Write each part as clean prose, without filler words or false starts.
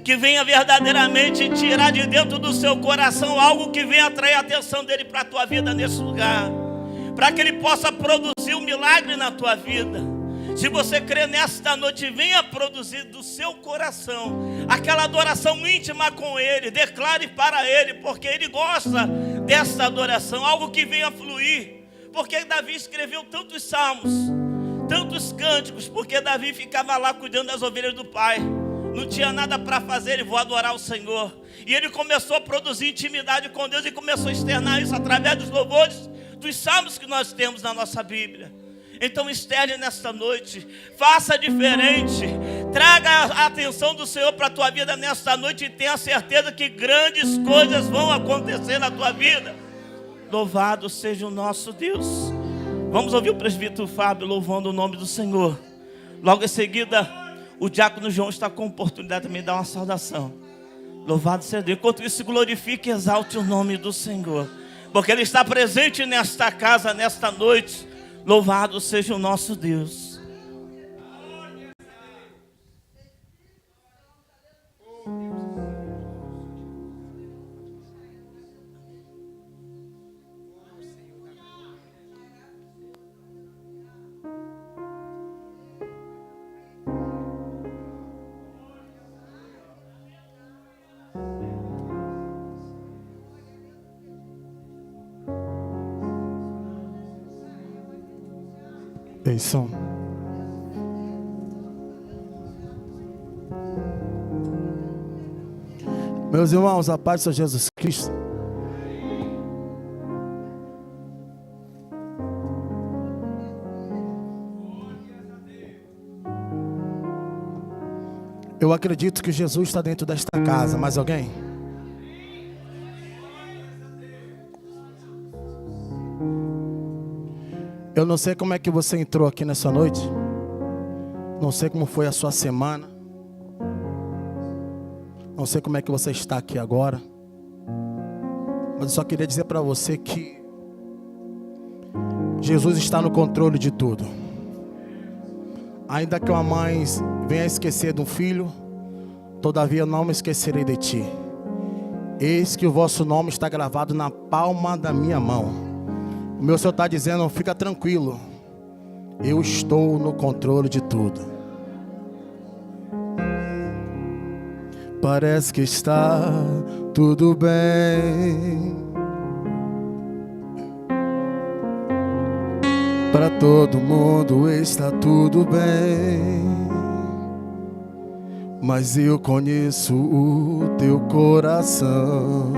que venha verdadeiramente tirar de dentro do seu coração algo que venha atrair a atenção dele para a tua vida nesse lugar, para que ele possa produzir um milagre na tua vida. Se você crê nesta noite, venha produzir do seu coração aquela adoração íntima com ele. Declare para ele, porque ele gosta dessa adoração, algo que venha fluir. Porque Davi escreveu tantos salmos, tantos cânticos, porque Davi ficava lá cuidando das ovelhas do pai. Não tinha nada para fazer, ele vou adorar o Senhor. E ele começou a produzir intimidade com Deus e começou a externar isso através dos louvores, dos salmos que nós temos na nossa Bíblia. Então externe nesta noite, faça diferente, traga a atenção do Senhor para a tua vida nesta noite e tenha certeza que grandes coisas vão acontecer na tua vida. Louvado seja o nosso Deus. Vamos ouvir o presbítero Fábio louvando o nome do Senhor. Logo em seguida, o diácono João está com a oportunidade também de dar uma saudação. Louvado seja Deus. Enquanto isso, glorifique e exalte o nome do Senhor, porque Ele está presente nesta casa, nesta noite. Louvado seja o nosso Deus. Benção. Meus irmãos, a paz do Senhor Jesus Cristo. Eu acredito que Jesus está dentro desta casa. Mais alguém? Eu não sei como é que você entrou aqui nessa noite. Não sei como foi a sua semana. Não sei como é que você está aqui agora. Mas eu só queria dizer para você que Jesus está no controle de tudo. Ainda que uma mãe venha esquecer de um filho, todavia não me esquecerei de ti. Eis que o vosso nome está gravado na palma da minha mão. O meu Senhor está dizendo, fica tranquilo, eu estou no controle de tudo. Parece que está tudo bem, para todo mundo está tudo bem, mas eu conheço o teu coração.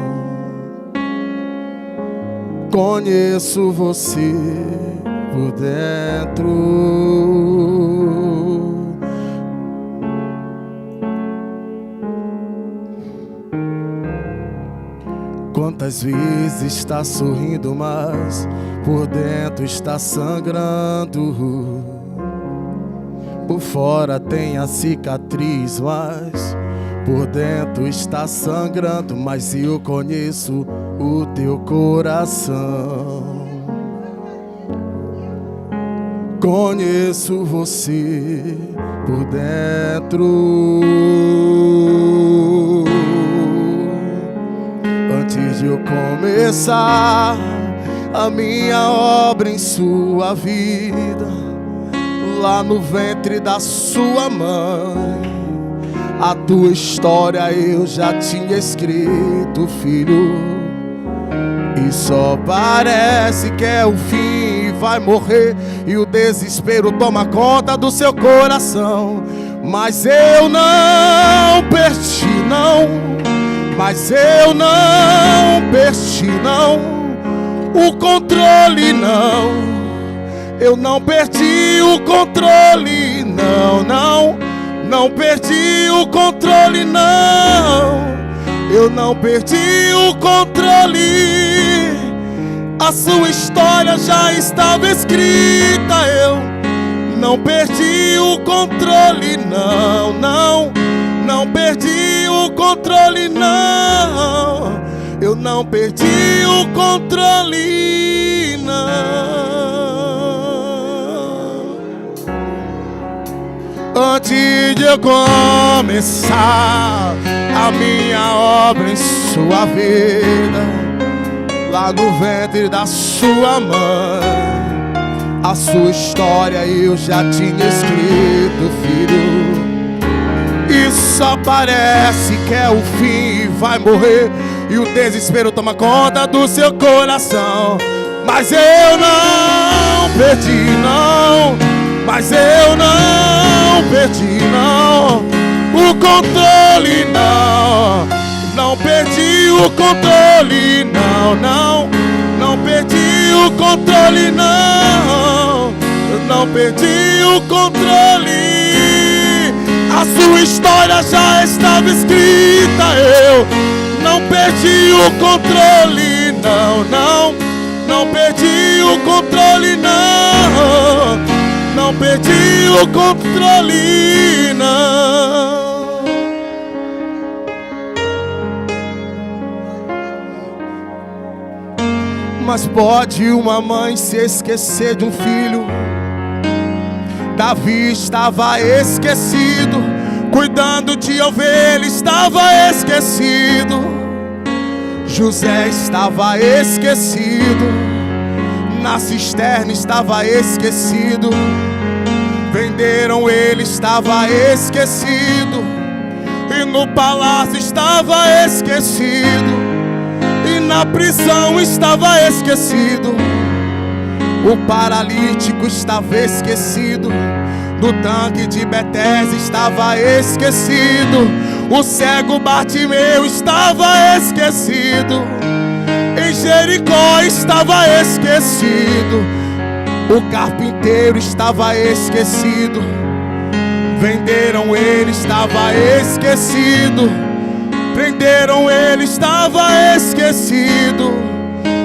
Conheço você por dentro. Quantas vezes está sorrindo, mas por dentro está sangrando. Por fora tem a cicatriz, mas por dentro está sangrando. Mas eu conheço o teu coração. Conheço você por dentro. Antes de eu começar a minha obra em sua vida, lá no ventre da sua mãe, a tua história eu já tinha escrito, filho. E só parece que é o fim e vai morrer, e o desespero toma conta do seu coração. Mas eu não perdi, não. Mas eu não perdi, não. O controle, não. Eu não perdi o controle, não, não. Não perdi o controle, não. Eu não perdi o controle. A sua história já estava escrita. Eu não perdi o controle, não, não. Não perdi o controle, não. Eu não perdi o controle, não. Antes de eu começar a minha obra em sua vida, lá no ventre da sua mãe. A sua história eu já tinha escrito, filho. E só parece que é o fim e vai morrer, e o desespero toma conta do seu coração. Mas eu não perdi, não. Mas eu não perdi, não. O controle, não. Não perdi o controle, não, não. Não perdi o controle, não. Não perdi o controle. A sua história já estava escrita. Eu não perdi o controle, não, não. Não perdi o controle, não. Não perdi o controle, não. Mas pode uma mãe se esquecer de um filho? Davi estava esquecido, cuidando de ovelha, estava esquecido. José estava esquecido, na cisterna estava esquecido. Venderam ele, estava esquecido. E no palácio estava esquecido. E na prisão estava esquecido. O paralítico estava esquecido. No tanque de Betesda estava esquecido. O cego Bartimeu estava esquecido. Em Jericó estava esquecido. O carpinteiro estava esquecido. Venderam ele, estava esquecido. Prenderam ele, estava esquecido.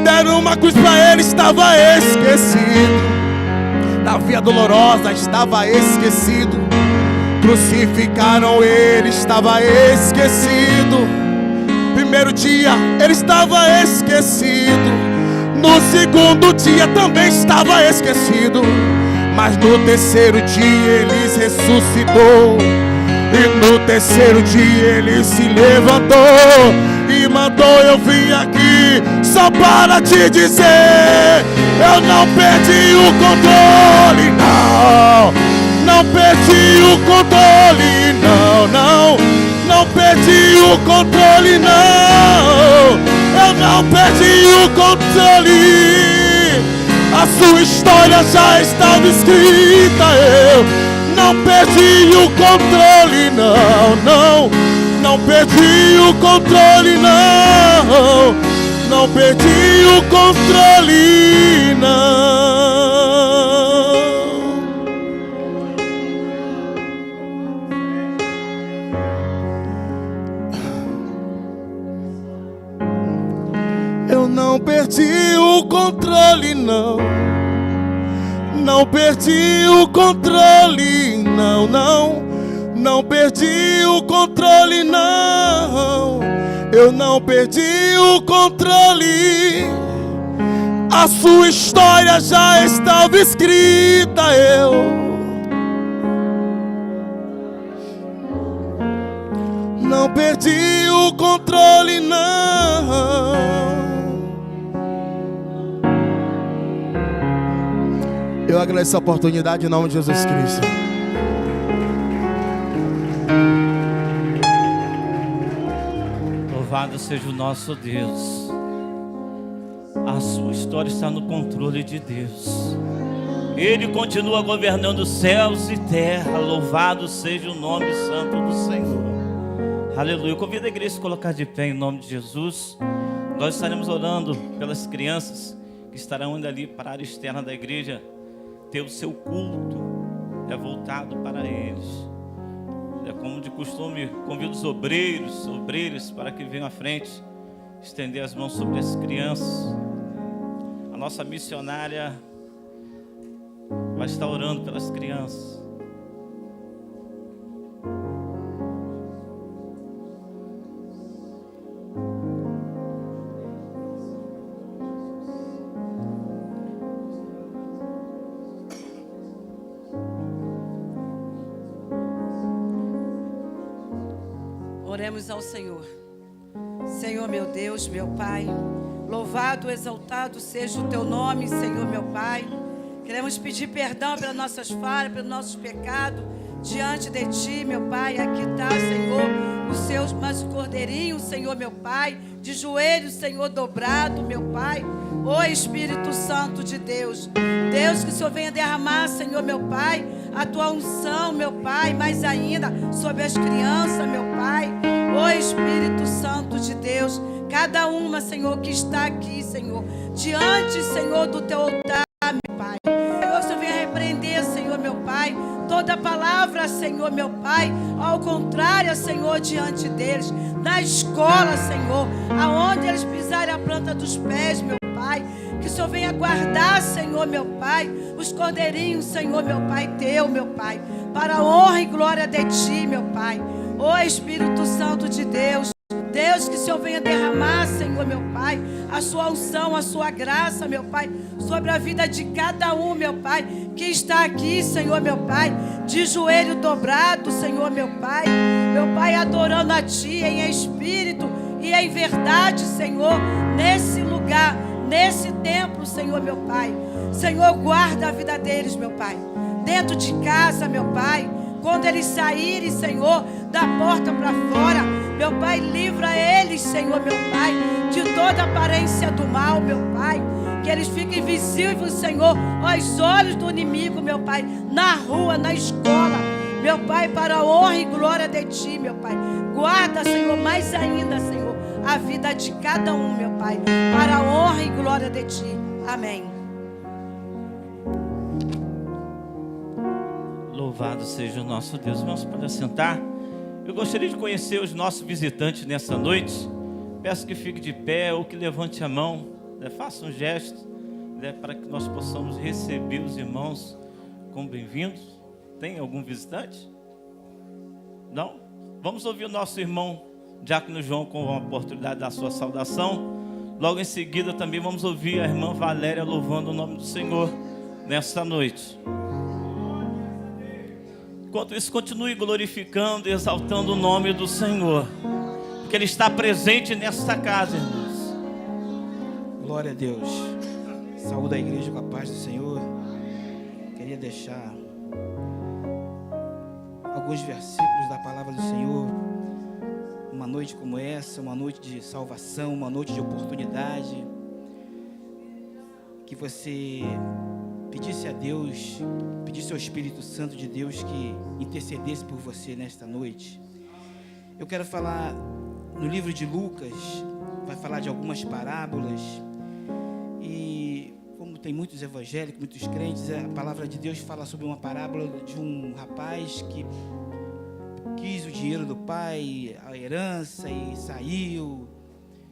Deram uma cruz para ele, estava esquecido. Na via dolorosa estava esquecido. Crucificaram ele, estava esquecido. Primeiro dia ele estava esquecido. No segundo dia também estava esquecido. Mas no terceiro dia ele ressuscitou. E no terceiro dia ele se levantou e mandou eu vir aqui só para te dizer: eu não perdi o controle, não. Não perdi o controle, não, não. Não perdi o controle, não. Eu não perdi o controle. A sua história já estava escrita. Eu não perdi o controle, não, não. Não perdi o controle, não. Não perdi o controle, não. Eu não perdi o controle, não. Não perdi o controle, não, não. Não perdi o controle, não. Eu não perdi o controle. A sua história já estava escrita. Eu não perdi o controle, não. Eu agradeço a oportunidade em nome de Jesus Cristo. Louvado seja o nosso Deus. A sua história está no controle de Deus. Ele continua governando céus e terra. Louvado seja o nome santo do Senhor. Aleluia. Eu convido a igreja a se colocar de pé em nome de Jesus. Nós estaremos orando pelas crianças que estarão indo ali para a área externa da igreja ter o seu culto voltado para eles. É como de costume, convido os obreiros para que venham à frente, estender as mãos sobre as crianças. A nossa missionária vai estar orando pelas crianças. Oremos ao Senhor. Senhor meu Deus, meu Pai, louvado, exaltado seja o Teu nome, Senhor meu Pai. Queremos pedir perdão pelas nossas falhas, pelos nossos pecados, diante de Ti, meu Pai. Aqui está, Senhor, os Seus mais cordeirinhos, Senhor meu Pai, de joelhos, Senhor, dobrado, meu Pai. Ó Espírito Santo de Deus, Deus, que o Senhor venha derramar, Senhor meu Pai, a Tua unção, meu Pai, mais ainda sobre as crianças, meu Pai. Ó Espírito Santo de Deus, cada uma, Senhor, que está aqui, Senhor, diante, Senhor, do Teu altar, meu Pai. Senhor, que o Senhor venha repreender, Senhor meu Pai, toda palavra, Senhor meu Pai, ao contrário, Senhor, diante deles, na escola, Senhor, aonde eles pisarem a planta dos pés, meu Pai, que o Senhor venha guardar, Senhor meu Pai, os cordeirinhos, Senhor meu Pai, Teu, meu Pai, para a honra e glória de Ti, meu Pai. Ó Espírito Santo de Deus, Deus, que o Senhor venha derramar, Senhor meu Pai, a Sua unção, a Sua graça, meu Pai, sobre a vida de cada um, meu Pai, que está aqui, Senhor meu Pai, de joelho dobrado, Senhor meu Pai, adorando a Ti em espírito e em verdade, Senhor, nesse lugar, nesse templo, Senhor meu Pai. Senhor, guarda a vida deles, meu Pai, dentro de casa, meu Pai, quando eles saírem, Senhor, da porta para fora, meu Pai, livra eles, Senhor, meu Pai, de toda aparência do mal, meu Pai, que eles fiquem visíveis, Senhor, aos olhos do inimigo, meu Pai, na rua, na escola, meu Pai, para a honra e glória de Ti, meu Pai. Guarda, Senhor, mais ainda, Senhor, a vida de cada um, meu Pai, para a honra e glória de Ti. Amém. Louvado seja o nosso Deus. Irmãos, pode assentar. Eu gostaria de conhecer os nossos visitantes nessa noite. Peço que fique de pé ou que levante a mão, faça um gesto, para que nós possamos receber os irmãos como bem-vindos. Tem algum visitante? Não? Vamos ouvir o nosso irmão Diácono João com a oportunidade da sua saudação. Logo em seguida também vamos ouvir a irmã Valéria louvando o nome do Senhor nesta noite. Enquanto isso, continue glorificando e exaltando o nome do Senhor, porque Ele está presente nesta casa, irmãos. Glória a Deus. Saúde a igreja com a paz do Senhor. Queria deixar alguns versículos da palavra do Senhor. Uma noite como essa, uma noite de salvação, uma noite de oportunidade, que você pedisse a Deus, pedisse ao Espírito Santo de Deus que intercedesse por você nesta noite. Eu quero falar no livro de Lucas, vai falar de algumas parábolas, e como tem muitos evangélicos, muitos crentes, a palavra de Deus fala sobre uma parábola de um rapaz que quis o dinheiro do pai, a herança, e saiu,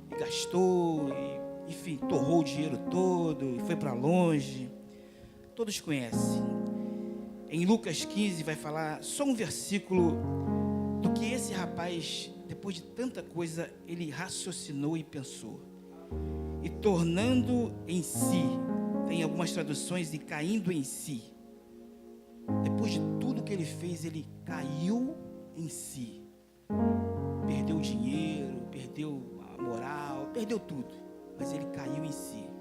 e gastou, e, enfim, torrou o dinheiro todo, e foi para longe. Todos conhecem. Em Lucas 15 vai falar só um versículo do que esse rapaz, depois de tanta coisa, ele raciocinou e pensou. E tornando em si, tem algumas traduções de caindo em si. Depois de tudo que ele fez, ele caiu em si. Perdeu o dinheiro, perdeu a moral, perdeu tudo. Mas ele caiu em si.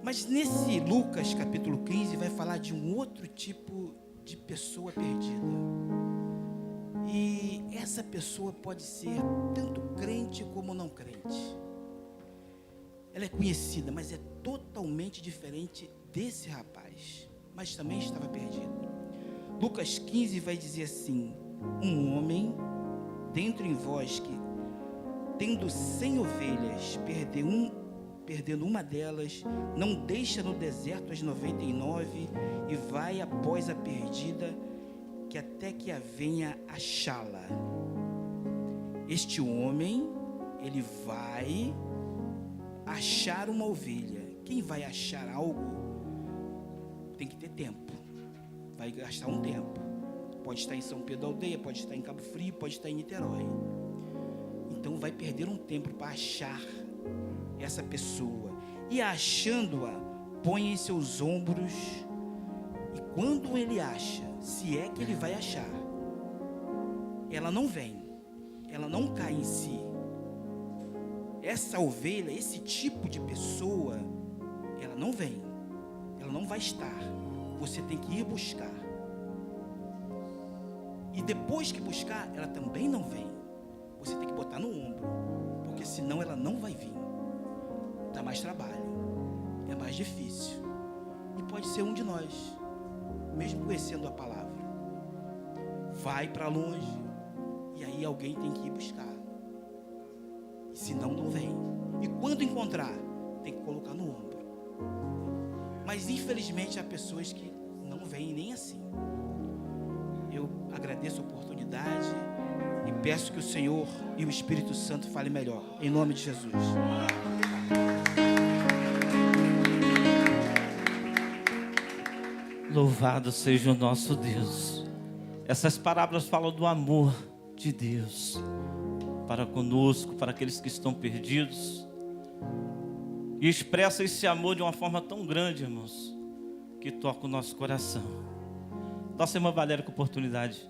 Mas nesse Lucas capítulo 15 vai falar de um outro tipo de pessoa perdida. E essa pessoa pode ser tanto crente como não crente. Ela é conhecida, mas é totalmente diferente desse rapaz. Mas também estava perdido. Lucas 15 vai dizer assim: um homem dentro em vós que, tendo 100 ovelhas, perdendo uma delas, não deixa no deserto as 99 e vai após a perdida, que até que a venha achá-la. Este homem, ele vai achar uma ovelha. Quem vai achar algo tem que ter tempo, vai gastar um tempo. Pode estar em São Pedro da Aldeia, pode estar em Cabo Frio, pode estar em Niterói. Então vai perder um tempo para achar essa pessoa, e achando-a, põe em seus ombros, e quando ele acha, se é que ele vai achar, ela não essa ovelha, esse tipo de pessoa, ela não vem, ela não vai estar. Você tem que ir buscar. E depois que buscar, ela também não vem. Você tem que botar no ombro, porque senão ela não vai vir. Dá mais trabalho, é mais difícil. E pode ser um de nós, mesmo conhecendo a palavra. Vai para longe, e aí alguém tem que ir buscar. E senão não vem. E quando encontrar, tem que colocar no ombro. Mas infelizmente há pessoas que não vêm nem assim. Eu agradeço a oportunidade e peço que o Senhor e o Espírito Santo falem melhor, em nome de Jesus. Louvado seja o nosso Deus. Essas parábolas falam do amor de Deus para conosco, para aqueles que estão perdidos, e expressa esse amor de uma forma tão grande, irmãos, que toca o nosso coração. Nossa irmã Valéria, com oportunidade.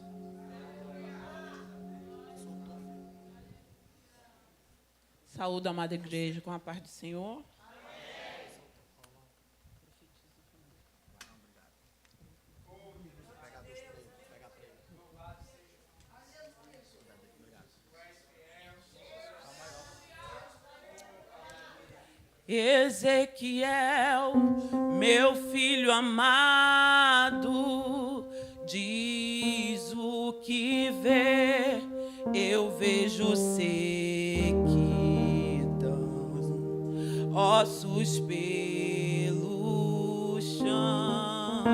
Saúde, amada igreja, com a paz do Senhor. Ezequiel, meu filho amado, diz o que vê, eu vejo sequidão, ossos pelo chão.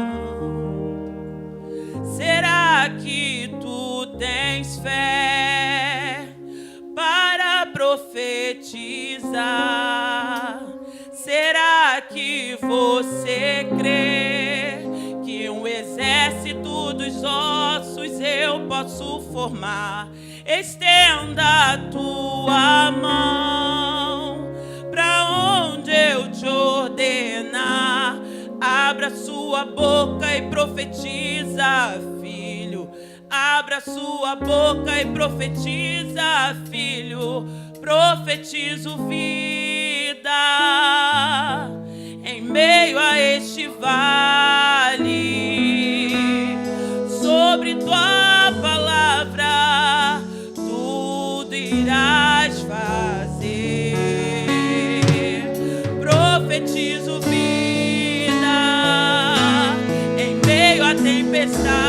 Será que tu tens fé para profetizar? Será que você crê que um exército dos ossos eu posso formar? Estenda a tua mão para onde eu te ordenar. Abra sua boca e profetiza, filho. Abra sua boca e profetiza, filho. Profetizo vida em meio a este vale. Sobre tua palavra tudo irás fazer. Profetizo vida em meio à tempestade.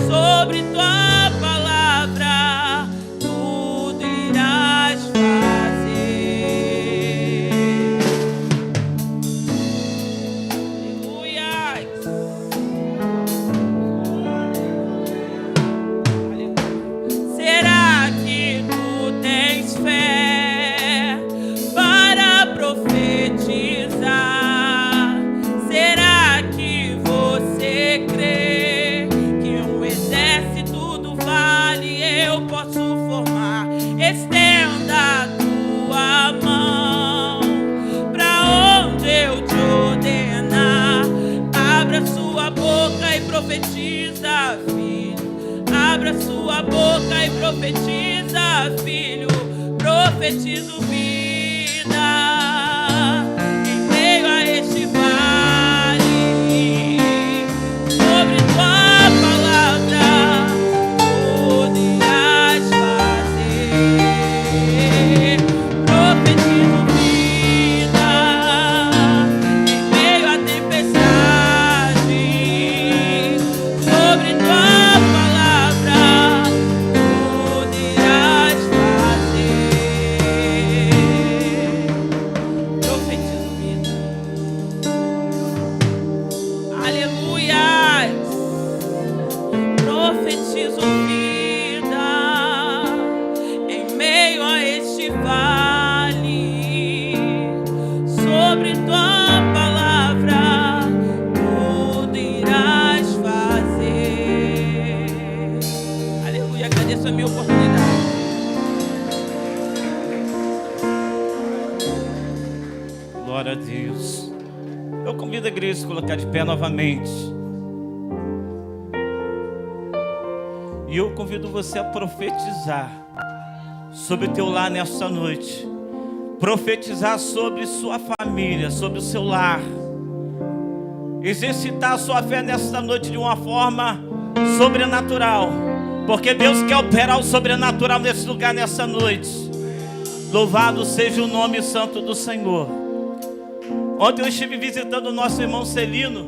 Sobre tua palavra tudo irás fazer. Aleluia. Será que tu tens fé para profetizar? Será que você crê que um exército do vale eu posso formar? Estenda a tua mão para onde eu te ordenar. Abra sua boca e profetiza, filho. Abra sua boca e profetiza, filho. Profetizo vida em meio a este vale. Sobre tua palavra tudo irás fazer. Profetizo vida em meio à tempestade. Sobre tua palavra tudo irás fazer. Profetizo vida. Aleluia. Profetizo vida em meio a este vale. Sobre tua palavra tudo irás fazer. Aleluia. Agradeço a minha oportunidade. Glória a Deus. Eu convido a igreja a se colocar de pé novamente. E eu convido você a profetizar sobre o teu lar nesta noite. Profetizar sobre sua família, sobre o seu lar. Exercitar a sua fé nesta noite de uma forma sobrenatural. Porque Deus quer operar o sobrenatural nesse lugar, nessa noite. Louvado seja o nome santo do Senhor. Ontem eu estive visitando o nosso irmão Celino.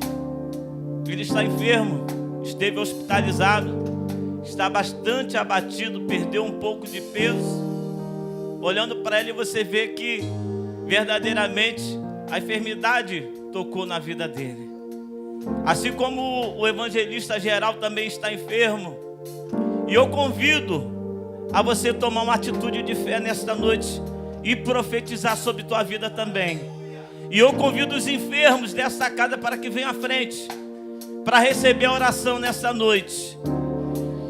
Ele está enfermo, esteve hospitalizado, está bastante abatido, perdeu um pouco de peso. Olhando para ele, você vê que verdadeiramente a enfermidade tocou na vida dele. Assim como o evangelista geral também está enfermo. E eu convido a você tomar uma atitude de fé nesta noite e profetizar sobre tua vida também. E eu convido os enfermos dessa casa para que venham à frente, para receber a oração nessa noite.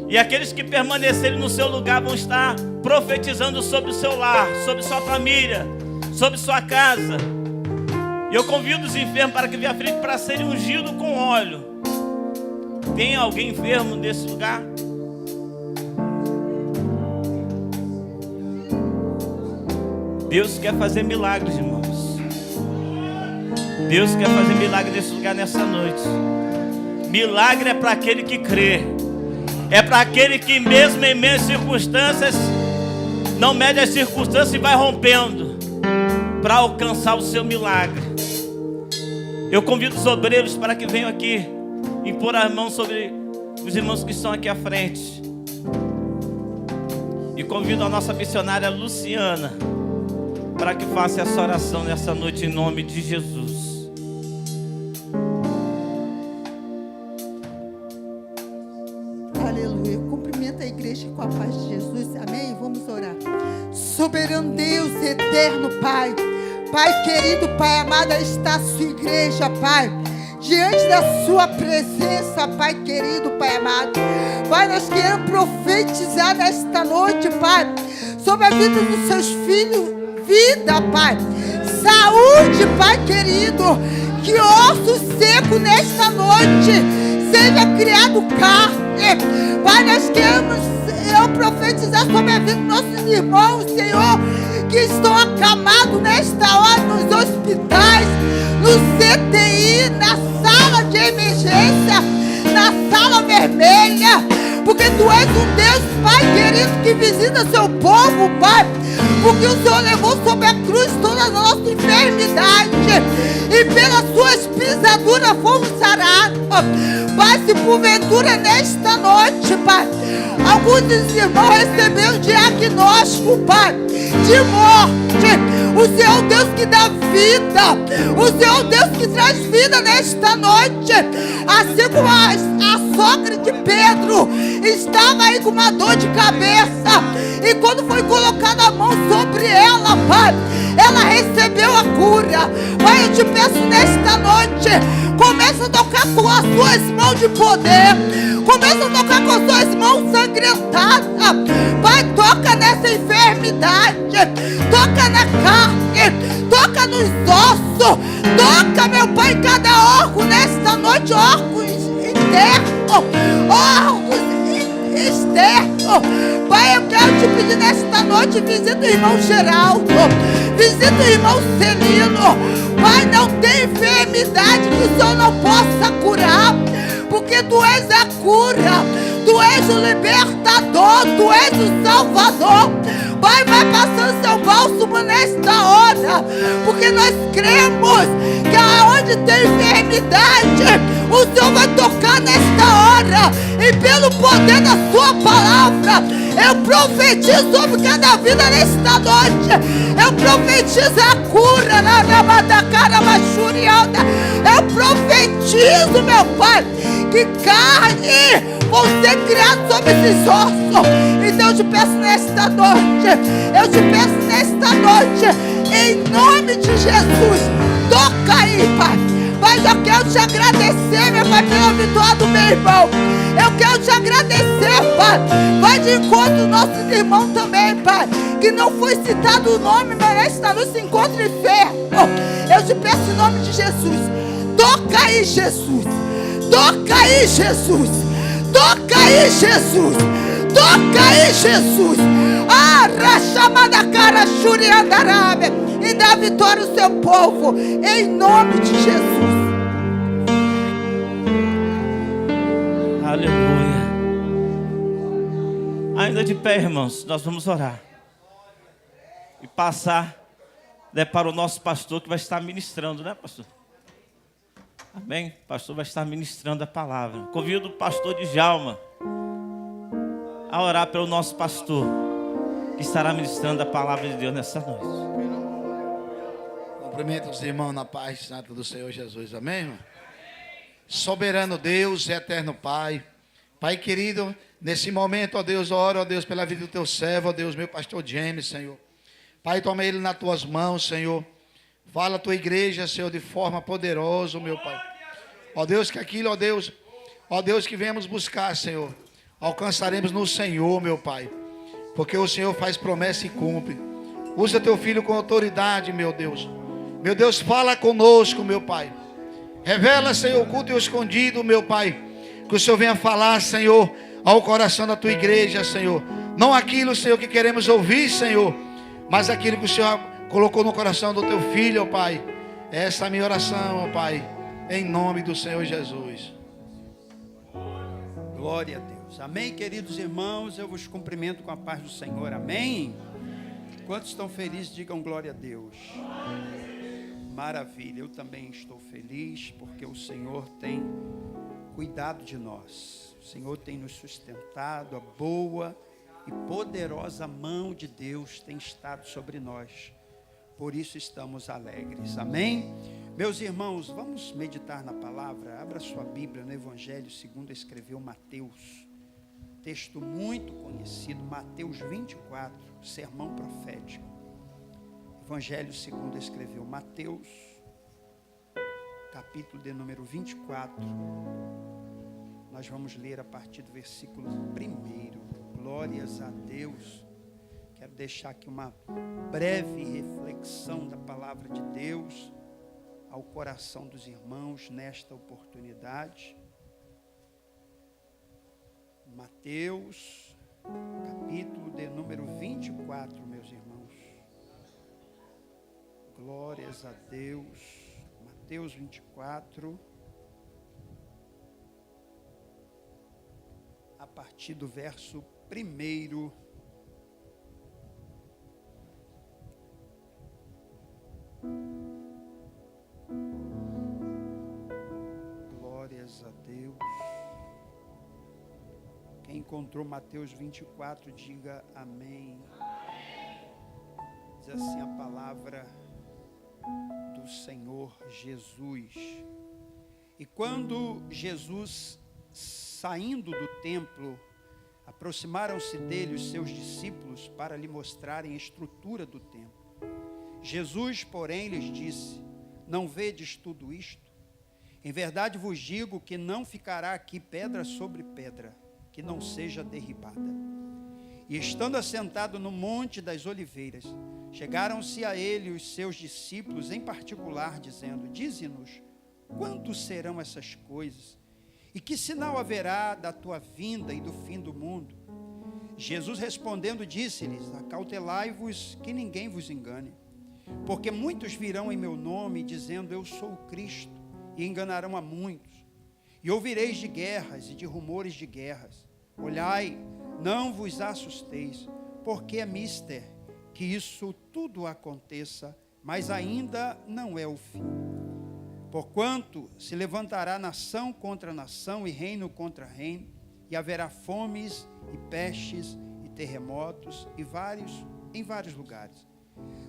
E aqueles que permanecerem no seu lugar vão estar profetizando sobre o seu lar, sobre sua família, sobre sua casa. E eu convido os enfermos para que venham à frente para serem ungidos com óleo. Tem alguém enfermo nesse lugar? Deus quer fazer milagres, irmãos. Deus quer fazer milagre nesse lugar, nessa noite. Milagre é para aquele que crê. É para aquele que mesmo em meio às circunstâncias, não mede as circunstâncias e vai rompendo para alcançar o seu milagre. Eu convido os obreiros para que venham aqui impor as mãos sobre os irmãos que estão aqui à frente. E convido a nossa missionária Luciana para que faça essa oração nessa noite em nome de Jesus. Aleluia. Cumprimenta a igreja com a paz de Jesus. Amém? Vamos orar. Soberano Deus, eterno Pai. Pai querido, Pai amado, está a sua igreja, Pai. Diante da sua presença, Pai querido, Pai amado. Pai, nós queremos profetizar nesta noite, Pai, sobre a vida dos seus filhos. Vida, Pai. Saúde, Pai querido. Que osso seco nesta noite seja criado carne. Pai, nós queremos profetizar sobre a vida dos nossos irmãos, Senhor, que estão acamados nesta hora nos hospitais, no CTI, na sala de emergência, na sala vermelha. Porque Tu és um Deus, Pai querido, que visita seu povo, Pai. Porque o Senhor levou sobre a cruz toda a nossa enfermidade. E pelas suas pisaduras fomos sarados. Pai, se porventura nesta noite, Pai, alguns dos irmãos receberam um diagnóstico, Pai, de morte. O Senhor é o Deus que dá vida. O Senhor é o Deus que traz vida nesta noite. Assim como a sogra de Pedro estava aí com uma dor de cabeça. E quando foi colocada a mão sobre ela, Pai, ela recebeu a cura. Pai, eu te peço nesta noite, começa a tocar com as suas mãos de poder. Começa a tocar com as suas mãos sangrentadas. Pai, toca nessa enfermidade. Toca na carne. Toca nos ossos. Toca, meu Pai, em cada órgão nesta noite. Órgãos internos. Órgãos externos. Pai, eu quero te pedir nesta noite, visita o irmão Geraldo. Visita o irmão Celino. Pai, não tem enfermidade que o Senhor não possa curar. Porque Tu és a cura, Tu és o libertador, Tu és o salvador. Pai, vai passando seu bálsamo nesta hora, porque nós cremos que aonde tem enfermidade, o Senhor vai tocar nesta hora. E pelo poder da sua palavra, eu profetizo sobre cada vida nesta noite. Eu profetizo a cura na Ramadacara Machurialda. Eu profetizo, meu Pai, que carne vão ser criados sobre esses ossos. Então eu te peço nesta noite, em nome de Jesus, toca aí, Pai. Pai, eu quero te agradecer, meu Pai, pela vitória do meu irmão. Eu quero te agradecer, Pai. Vai de encontro aos nossos irmãos também, Pai, que não foi citado o nome, mas nesta noite se encontra enfermo. Eu te peço em nome de Jesus, toca aí, Jesus. Toca aí, Jesus. Toca aí, Jesus. Toca aí, Jesus. Chamada cara, Shuri Andarabe. E dá vitória ao seu povo. Em nome de Jesus. Aleluia. Ainda de pé, irmãos, nós vamos orar. E passar para o nosso pastor que vai estar ministrando, né, pastor? Amém? O pastor vai estar ministrando a palavra. Convido o pastor Djalma a orar pelo nosso pastor, que estará ministrando a palavra de Deus nessa noite. Cumprimento os irmãos na paz santa do Senhor Jesus. Amém, irmão? Soberano Deus, eterno Pai. Pai querido, nesse momento, ó Deus, oro, ó Deus, pela vida do teu servo, ó Deus, meu pastor James, Senhor. Pai, toma ele nas tuas mãos, Senhor. Fala a tua igreja, Senhor, de forma poderosa, meu Pai. Ó Deus, que aquilo, ó Deus, que viemos buscar, Senhor, alcançaremos no Senhor, meu Pai. Porque o Senhor faz promessa e cumpre. Usa teu filho com autoridade, meu Deus. Meu Deus, fala conosco, meu Pai. Revela, Senhor, oculto e o escondido, meu Pai. Que o Senhor venha falar, Senhor, ao coração da tua igreja, Senhor. Não aquilo, Senhor, que queremos ouvir, Senhor, mas aquilo que o Senhor colocou no coração do teu filho, ó Pai. Essa é a minha oração, ó Pai, em nome do Senhor Jesus. Glória a Deus. Amém, queridos irmãos, eu vos cumprimento com a paz do Senhor. Amém? Quantos estão felizes, digam glória a Deus. Maravilha, eu também estou feliz porque o Senhor tem cuidado de nós. O Senhor tem nos sustentado, a boa e poderosa mão de Deus tem estado sobre nós. Por isso estamos alegres. Amém? Meus irmãos, vamos meditar na palavra. Abra sua Bíblia no Evangelho segundo escreveu Mateus. Texto muito conhecido, Mateus 24, sermão profético. Evangelho segundo escreveu Mateus, capítulo de número 24. Nós vamos ler a partir do versículo 1. Glórias a Deus. Quero deixar aqui uma breve reflexão da palavra de Deus ao coração dos irmãos nesta oportunidade. Mateus, capítulo de número 24, meus irmãos. Glórias a Deus. Mateus 24. A partir do verso 1. Glórias a Deus. Quem encontrou Mateus 24, diga amém. Diz assim a palavra do Senhor Jesus. E quando Jesus, saindo do templo, aproximaram-se dele os seus discípulos para lhe mostrarem a estrutura do templo. Jesus, porém, lhes disse: não vedes tudo isto? Em verdade vos digo que não ficará aqui pedra sobre pedra, que não seja derribada. E estando assentado no Monte das Oliveiras, chegaram-se a ele os seus discípulos em particular, dizendo: dize-nos, quando serão essas coisas? E que sinal haverá da tua vinda e do fim do mundo? Jesus respondendo disse-lhes: acautelai-vos que ninguém vos engane. Porque muitos virão em meu nome, dizendo: eu sou o Cristo, e enganarão a muitos. E ouvireis de guerras e de rumores de guerras. Olhai, não vos assusteis, porque é mister que isso tudo aconteça, mas ainda não é o fim. Porquanto se levantará nação contra nação e reino contra reino, e haverá fomes e pestes e terremotos em vários lugares.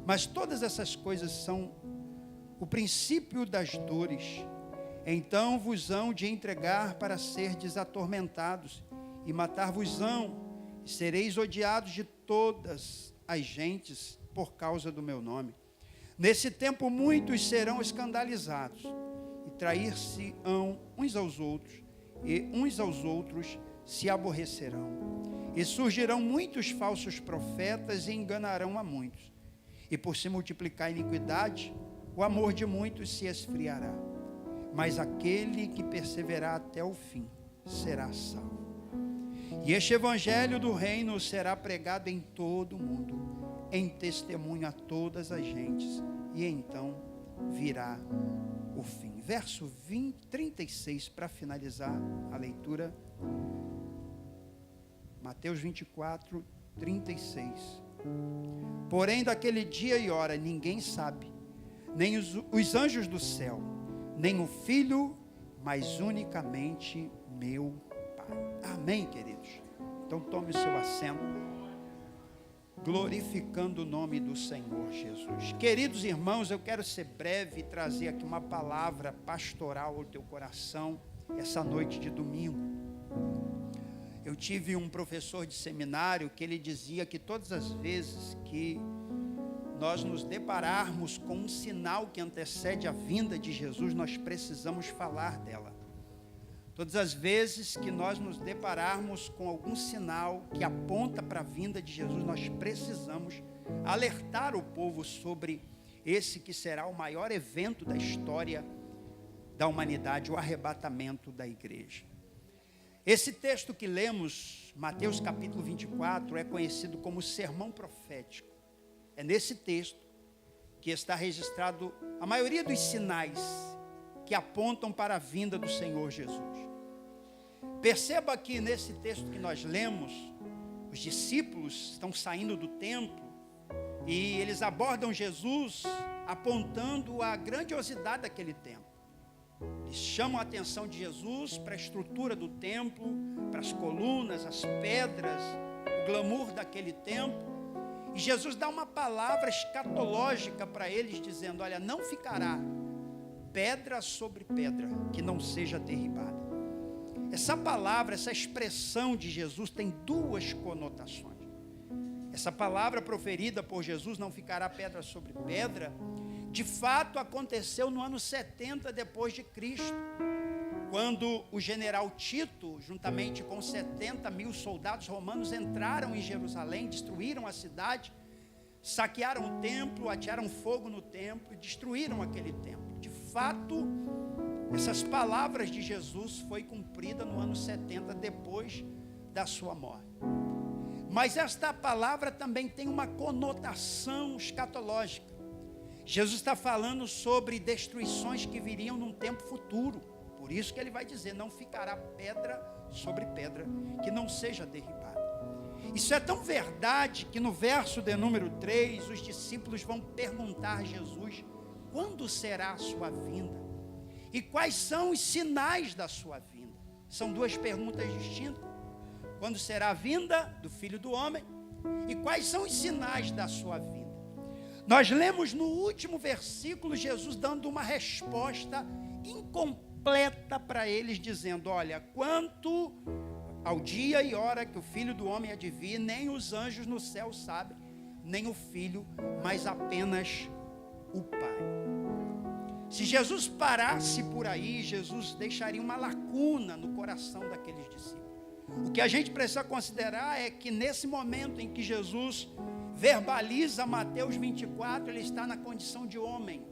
Mas todas essas coisas são o princípio das dores. Então vos hão de entregar para serdes atormentados, e matar-vos-ão, e sereis odiados de todas as gentes por causa do meu nome. Nesse tempo muitos serão escandalizados, e trair-se-ão uns aos outros, e uns aos outros se aborrecerão. E surgirão muitos falsos profetas e enganarão a muitos. E por se multiplicar a iniquidade, o amor de muitos se esfriará. Mas aquele que perseverar até o fim será salvo. E este evangelho do reino será pregado em todo o mundo, em testemunho a todas as gentes, e então virá o fim. Verso 36, para finalizar a leitura. Mateus 24, 36. Porém, daquele dia e hora ninguém sabe, nem os anjos do céu, nem o Filho, mas unicamente meu Pai. Amém, queridos? Então tome o seu assento, glorificando o nome do Senhor Jesus. Queridos irmãos, eu quero ser breve e trazer aqui uma palavra pastoral ao teu coração, essa noite de domingo. Eu tive um professor de seminário que ele dizia que todas as vezes que nós nos depararmos com um sinal que antecede a vinda de Jesus, nós precisamos falar dela. Todas as vezes que nós nos depararmos com algum sinal que aponta para a vinda de Jesus, nós precisamos alertar o povo sobre esse que será o maior evento da história da humanidade, o arrebatamento da igreja. Esse texto que lemos, Mateus capítulo 24, é conhecido como sermão profético. É nesse texto que está registrado a maioria dos sinais que apontam para a vinda do Senhor Jesus. Perceba que nesse texto que nós lemos, os discípulos estão saindo do templo e eles abordam Jesus apontando a grandiosidade daquele templo. Eles chamam a atenção de Jesus para a estrutura do templo, para as colunas, as pedras, o glamour daquele templo. E Jesus dá uma palavra escatológica para eles, dizendo: olha, não ficará pedra sobre pedra que não seja derribada. Essa palavra, essa expressão de Jesus tem duas conotações. Essa palavra proferida por Jesus, não ficará pedra sobre pedra, de fato aconteceu no ano 70 depois de Cristo, quando o general Tito, juntamente com 70 mil soldados romanos, entraram em Jerusalém, destruíram a cidade, saquearam o templo, atearam fogo no templo e destruíram aquele templo. De fato, essas palavras de Jesus foi cumprida no ano 70 depois da sua morte. Mas esta palavra também tem uma conotação escatológica. Jesus está falando sobre destruições que viriam num tempo futuro. Por isso que ele vai dizer: não ficará pedra sobre pedra que não seja derribada. Isso é tão verdade que no verso de número 3, os discípulos vão perguntar a Jesus: quando será a sua vinda? E quais são os sinais da sua vinda? São duas perguntas distintas. Quando será a vinda do Filho do Homem? E quais são os sinais da sua vinda? Nós lemos no último versículo Jesus dando uma resposta incompleta para eles, dizendo: olha, quanto ao dia e hora que o Filho do Homem há de vir, nem os anjos no céu sabem, nem o Filho, mas apenas o Pai. Se Jesus parasse por aí, Jesus deixaria uma lacuna no coração daqueles discípulos. O que a gente precisa considerar é que nesse momento em que Jesus verbaliza Mateus 24, ele está na condição de homem.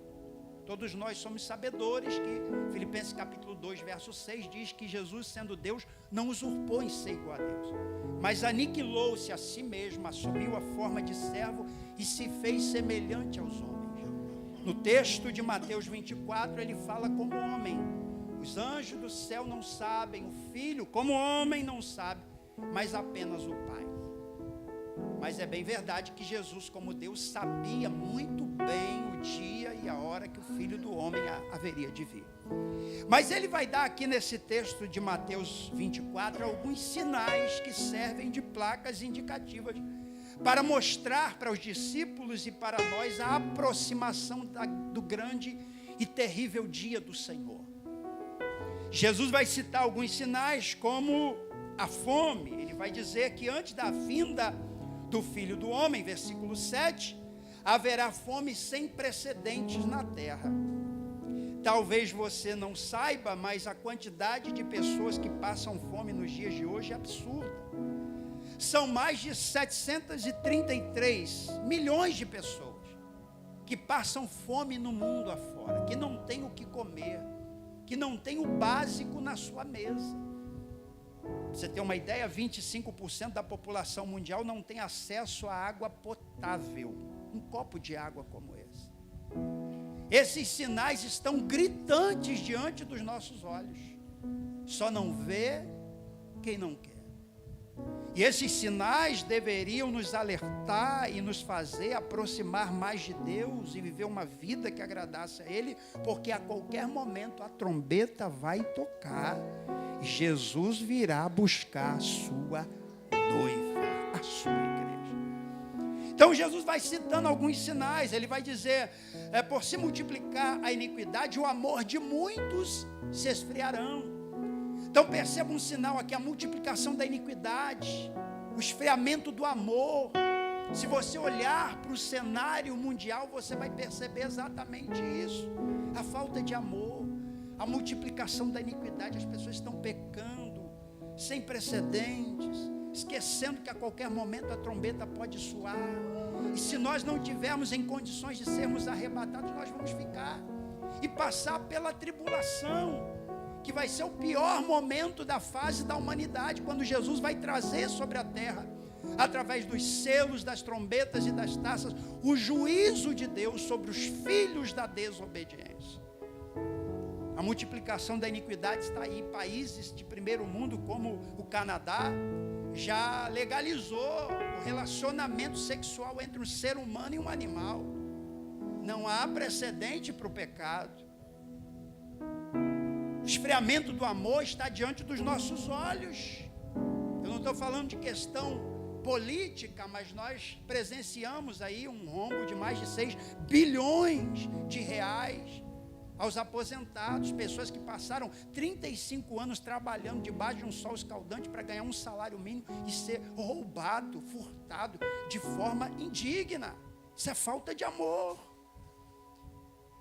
Todos nós somos sabedores que Filipenses capítulo 2, verso 6 diz que Jesus, sendo Deus, não usurpou em ser igual a Deus, mas aniquilou-se a si mesmo, assumiu a forma de servo e se fez semelhante aos homens. No texto de Mateus 24, ele fala como homem. Os anjos do céu não sabem, o Filho, como homem, não sabe, mas apenas o Pai. Mas é bem verdade que Jesus, como Deus, sabia muito bem o dia e a hora que o Filho do Homem haveria de vir. Mas ele vai dar aqui nesse texto de Mateus 24 alguns sinais que servem de placas indicativas para mostrar para os discípulos e para nós a aproximação do grande e terrível dia do Senhor. Jesus vai citar alguns sinais como a fome. Ele vai dizer que antes da vinda do Filho do Homem, versículo 7, haverá fome sem precedentes na terra. Talvez você não saiba, mas a quantidade de pessoas que passam fome nos dias de hoje é absurda. São mais de 733 milhões de pessoas que passam fome no mundo afora, que não têm o que comer, que não têm o básico na sua mesa. Você tem uma ideia, 25% da população mundial não tem acesso a água potável. Um copo de água como esse. Esses sinais estão gritantes diante dos nossos olhos. Só não vê quem não quer. E esses sinais deveriam nos alertar e nos fazer aproximar mais de Deus e viver uma vida que agradasse a Ele, porque a qualquer momento a trombeta vai tocar. Jesus virá buscar a sua noiva, a sua igreja. Então Jesus vai citando alguns sinais. Ele vai dizer, por se multiplicar a iniquidade, o amor de muitos se esfriarão. Então perceba um sinal aqui, a multiplicação da iniquidade, o esfriamento do amor. Se você olhar para o cenário mundial, você vai perceber exatamente isso. A falta de amor, a multiplicação da iniquidade, as pessoas estão pecando, sem precedentes, esquecendo que a qualquer momento a trombeta pode soar. E se nós não tivermos em condições de sermos arrebatados, nós vamos ficar e passar pela tribulação, que vai ser o pior momento da fase da humanidade, quando Jesus vai trazer sobre a terra, através dos selos, das trombetas e das taças, o juízo de Deus sobre os filhos da desobediência. A multiplicação da iniquidade está aí. Países de primeiro mundo, como o Canadá, já legalizou o relacionamento sexual entre um ser humano e um animal. Não há precedente para o pecado. O esfriamento do amor está diante dos nossos olhos. Eu não estou falando de questão política, mas nós presenciamos aí um rombo de mais de 6 bilhões de reais aos aposentados, pessoas que passaram 35 anos trabalhando debaixo de um sol escaldante para ganhar um salário mínimo e ser roubado, furtado de forma indigna. Isso é falta de amor.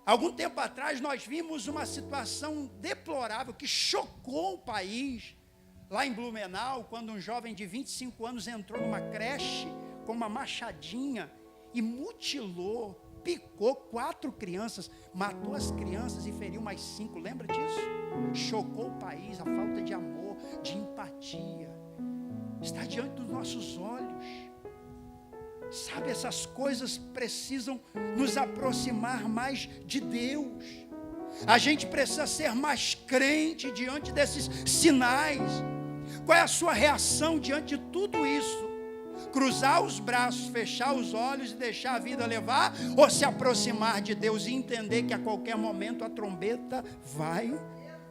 Algum tempo atrás nós vimos uma situação deplorável que chocou o país, lá em Blumenau, quando um jovem de 25 anos entrou numa creche com uma machadinha e mutilou, picou 4 crianças, matou as crianças e feriu mais 5, lembra disso? Chocou o país, a falta de amor, de empatia, está diante dos nossos olhos. Sabe, essas coisas precisam nos aproximar mais de Deus. A gente precisa ser mais crente diante desses sinais. Qual é a sua reação diante de tudo isso? Cruzar os braços, fechar os olhos e deixar a vida levar? Ou se aproximar de Deus e entender que a qualquer momento a trombeta vai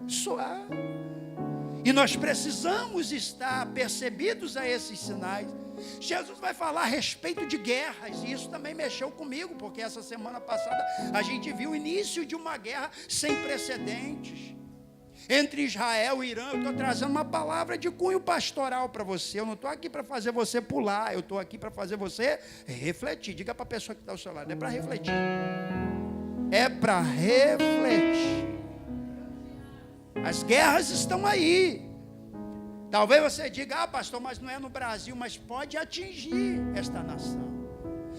soar? E nós precisamos estar percebidos a esses sinais. Jesus vai falar a respeito de guerras, e isso também mexeu comigo, porque essa semana passada a gente viu o início de uma guerra sem precedentes entre Israel e Irã. Eu estou trazendo uma palavra de cunho pastoral para você. Eu não estou aqui para fazer você pular, eu estou aqui para fazer você refletir. Diga para a pessoa que está ao seu lado, é para refletir. É para refletir. As guerras estão aí. Talvez você diga, pastor, mas não é no Brasil, mas pode atingir esta nação.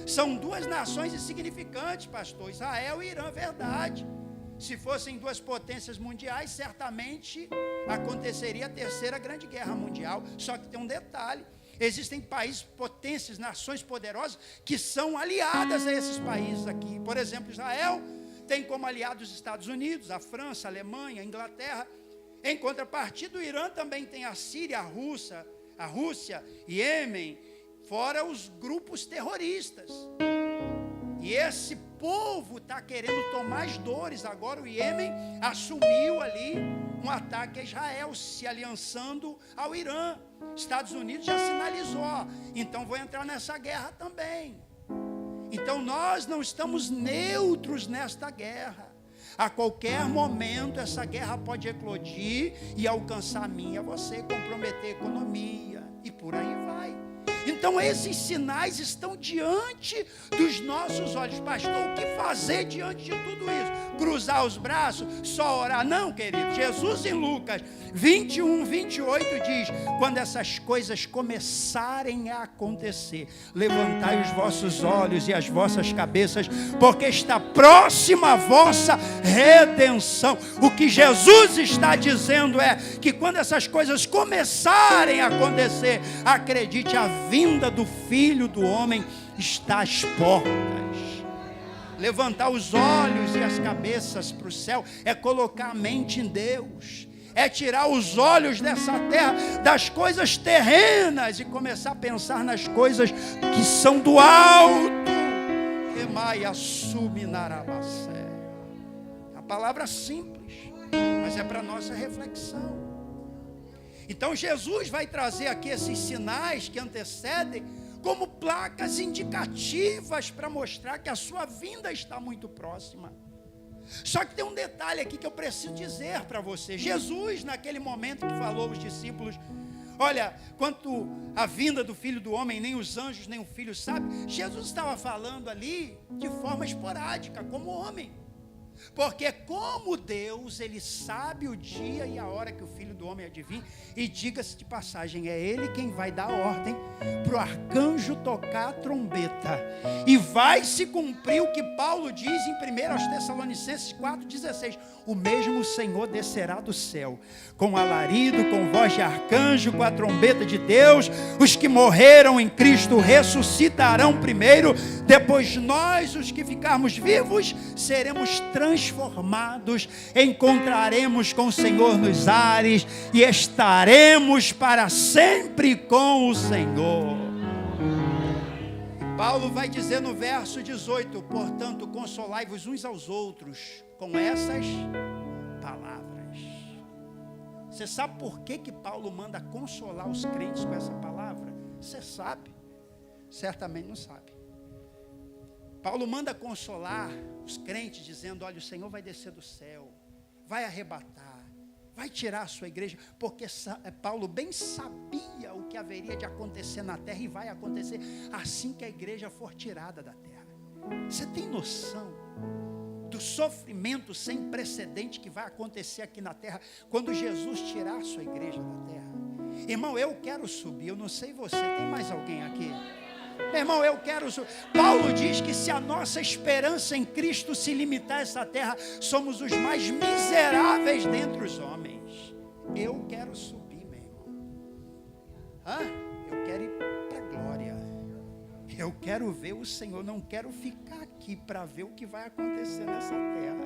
São 2 nações insignificantes, pastor, Israel e Irã, verdade. Se fossem 2 potências mundiais, certamente aconteceria a 3ª grande guerra mundial. Só que tem um detalhe, existem países, potências, nações poderosas que são aliadas a esses países aqui. Por exemplo, Israel tem como aliados os Estados Unidos, a França, a Alemanha, a Inglaterra. Em contrapartida, o Irã também tem a Síria, a Rússia, Iêmen, fora os grupos terroristas. E esse povo está querendo tomar as dores. Agora o Iêmen assumiu ali um ataque a Israel, se aliançando ao Irã. Estados Unidos já sinalizou, então vou entrar nessa guerra também. Então nós não estamos neutros nesta guerra. A qualquer momento essa guerra pode eclodir e alcançar a mim e a você, comprometer a economia e por aí vai. Então esses sinais estão diante dos nossos olhos. Pastor, o que fazer diante de tudo isso? Cruzar os braços? Só orar? Não, querido. Jesus em Lucas 21, 28 diz: quando essas coisas começarem a acontecer, levantai os vossos olhos e as vossas cabeças, porque está próxima a vossa redenção. O que Jesus está dizendo é que quando essas coisas começarem a acontecer, acredite, a vinda do Filho do Homem está às portas. Levantar os olhos e as cabeças para o céu é colocar a mente em Deus, é tirar os olhos dessa terra, das coisas terrenas, e começar a pensar nas coisas que são do alto. A palavra simples, mas é para nossa reflexão. Então Jesus vai trazer aqui esses sinais que antecedem como placas indicativas para mostrar que a sua vinda está muito próxima. Só que tem um detalhe aqui que eu preciso dizer para você. Jesus, naquele momento que falou aos discípulos: olha, quanto à vinda do Filho do Homem, nem os anjos, nem o Filho sabe. Jesus estava falando ali de forma esporádica, como homem. Porque como Deus, Ele sabe o dia e a hora que o Filho do Homem há de vir. E diga-se de passagem, é Ele quem vai dar ordem para o arcanjo tocar a trombeta. E vai se cumprir o que Paulo diz em 1 Tessalonicenses 4,16. O mesmo Senhor descerá do céu, com alarido, com voz de arcanjo, com a trombeta de Deus. Os que morreram em Cristo ressuscitarão primeiro. Depois nós, os que ficarmos vivos, seremos transformados, encontraremos com o Senhor nos ares e estaremos para sempre com o Senhor. Paulo vai dizer no verso 18: portanto, consolai-vos uns aos outros com essas palavras. Você sabe por que Paulo manda consolar os crentes com essa palavra? Você sabe? Certamente não sabe. Paulo manda consolar os crentes dizendo: olha, o Senhor vai descer do céu, vai arrebatar, vai tirar a sua igreja, porque Paulo bem sabia o que haveria de acontecer na terra e vai acontecer assim que a igreja for tirada da terra. Você tem noção do sofrimento sem precedente que vai acontecer aqui na terra quando Jesus tirar a sua igreja da terra? Irmão, eu quero subir, eu não sei você, tem mais alguém aqui? Meu irmão, eu quero subir. Paulo diz que se a nossa esperança em Cristo se limitar a essa terra, somos os mais miseráveis dentre os homens. Eu quero subir, meu irmão. Eu quero ir para a glória. Eu quero ver o Senhor, não quero ficar aqui para ver o que vai acontecer nessa terra.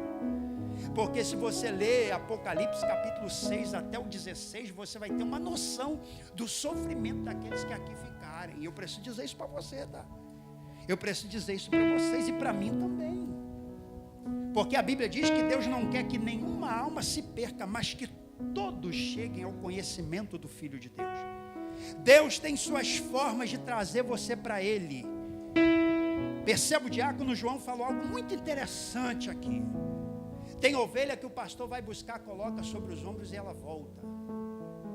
Porque se você ler Apocalipse capítulo 6 até o 16, você vai ter uma noção do sofrimento daqueles que aqui ficarem. E eu preciso dizer isso para você, tá? Eu preciso dizer isso para vocês e para mim também. Porque a Bíblia diz que Deus não quer que nenhuma alma se perca, mas que todos cheguem ao conhecimento do Filho de Deus. Deus tem suas formas de trazer você para Ele. Perceba, o diácono João falou algo muito interessante aqui. Tem ovelha que o pastor vai buscar, coloca sobre os ombros e ela volta.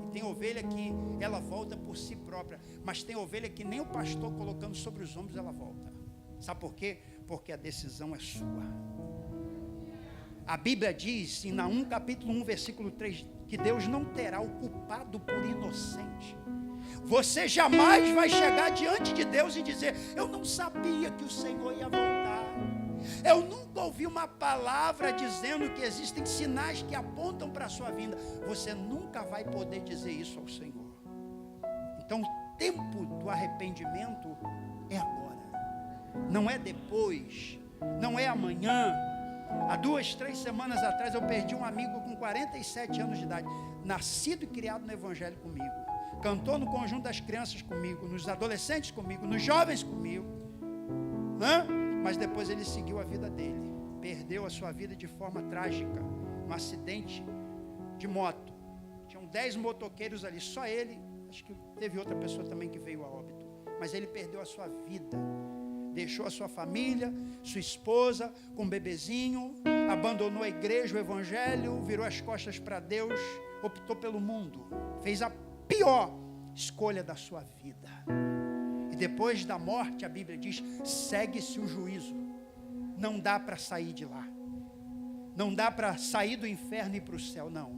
E tem ovelha que ela volta por si própria. Mas tem ovelha que nem o pastor colocando sobre os ombros ela volta. Sabe por quê? Porque a decisão é sua. A Bíblia diz em Naum capítulo 1 versículo 3 que Deus não terá o culpado por inocente. Você jamais vai chegar diante de Deus e dizer: eu não sabia que o Senhor ia voltar. Eu nunca ouvi uma palavra dizendo que existem sinais que apontam para a sua vinda. Você nunca vai poder dizer isso ao Senhor. Então o tempo do arrependimento é agora. Não é depois, não é amanhã. Há 2, 3 semanas atrás eu perdi um amigo com 47 anos de idade, nascido e criado no Evangelho comigo. Cantou no conjunto das crianças comigo, nos adolescentes comigo, nos jovens comigo. Mas depois ele seguiu a vida dele. Perdeu a sua vida de forma trágica, um acidente de moto. Tinham 10 motoqueiros ali, só ele. Acho que teve outra pessoa também que veio a óbito. Mas ele perdeu a sua vida. Deixou a sua família, sua esposa, com um bebezinho. Abandonou a igreja, o evangelho, virou as costas para Deus. Optou pelo mundo. Fez a pior escolha da sua vida. depois da morte, a Bíblia diz, segue-se o juízo. Não dá para sair de lá. Não dá para sair do inferno e ir para o céu, não.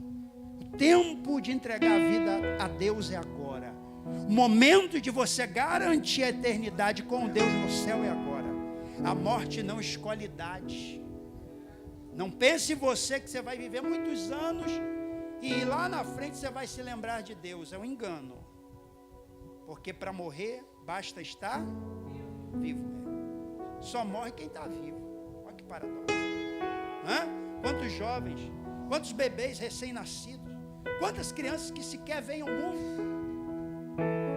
O tempo de entregar a vida a Deus é agora. O momento de você garantir a eternidade com Deus no céu é agora. A morte não escolhe idade. Não pense em você que você vai viver muitos anos e lá na frente você vai se lembrar de Deus. É um engano. Porque para morrer basta estar vivo. Só morre quem está vivo. Olha que paradoxo. Quantos jovens, quantos bebês recém-nascidos, quantas crianças que sequer vêm ao mundo,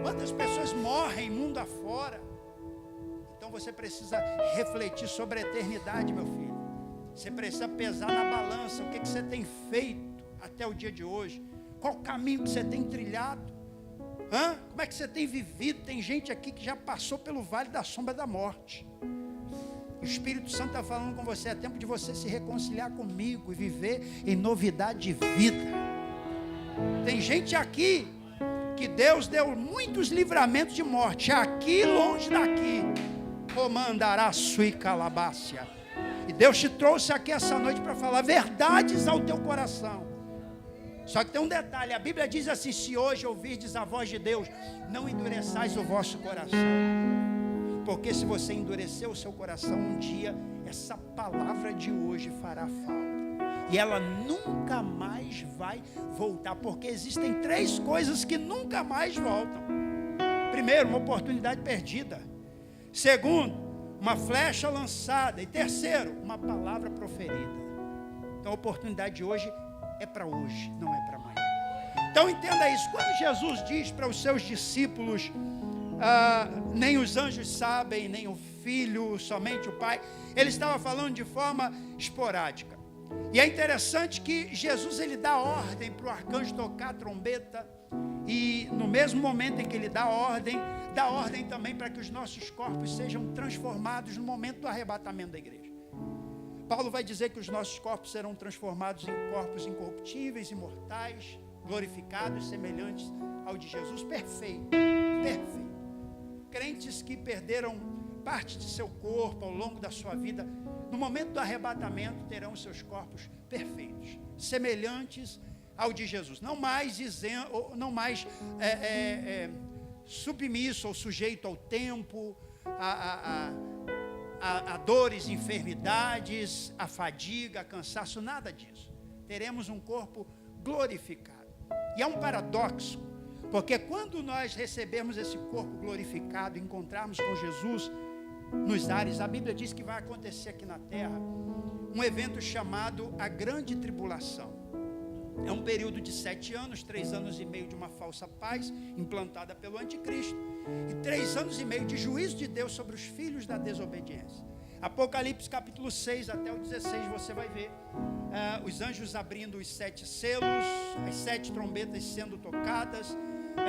quantas pessoas morrem mundo afora. Então você precisa refletir sobre a eternidade, meu filho. Você precisa pesar na balança o que você tem feito até o dia de hoje, qual o caminho que você tem trilhado, como é que você tem vivido. Tem gente aqui que já passou pelo vale da sombra da morte. O Espírito Santo está falando com você. É tempo de você se reconciliar comigo e viver em novidade de vida. Tem gente aqui que Deus deu muitos livramentos de morte, aqui longe daqui. Comandará sui calabácia. E Deus te trouxe aqui essa noite para falar verdades ao teu coração. Só que tem um detalhe, a Bíblia diz assim: se hoje ouvirdes a voz de Deus, não endureçais o vosso coração. Porque se você endurecer o seu coração, um dia essa palavra de hoje fará falta. E ela nunca mais vai voltar. Porque existem 3 coisas que nunca mais voltam. Primeiro, uma oportunidade perdida. Segundo, uma flecha lançada. E terceiro, uma palavra proferida. Então a oportunidade de hoje é para hoje, não é para amanhã. Então entenda isso. Quando Jesus diz para os seus discípulos, nem os anjos sabem, nem o filho, somente o pai, ele estava falando de forma esporádica. E é interessante que Jesus ele dá ordem para o arcanjo tocar a trombeta, e no mesmo momento em que ele dá ordem também para que os nossos corpos sejam transformados no momento do arrebatamento da igreja. Paulo vai dizer que os nossos corpos serão transformados em corpos incorruptíveis, imortais, glorificados, semelhantes ao de Jesus. Perfeito, perfeito. Crentes que perderam parte de seu corpo ao longo da sua vida, no momento do arrebatamento terão seus corpos perfeitos, semelhantes ao de Jesus. Não mais submisso ou sujeito ao tempo, a dores, enfermidades, a fadiga, a cansaço, nada disso. Teremos um corpo glorificado. E é um paradoxo, porque quando nós recebermos esse corpo glorificado, encontrarmos com Jesus nos ares, a Bíblia diz que vai acontecer aqui na terra um evento chamado a Grande Tribulação. É um período de 7 anos, 3 anos e meio de uma falsa paz implantada pelo anticristo, e 3 anos e meio de juízo de Deus sobre os filhos da desobediência. Apocalipse capítulo 6 até o 16 você vai ver os anjos abrindo os 7 selos, as 7 trombetas sendo tocadas,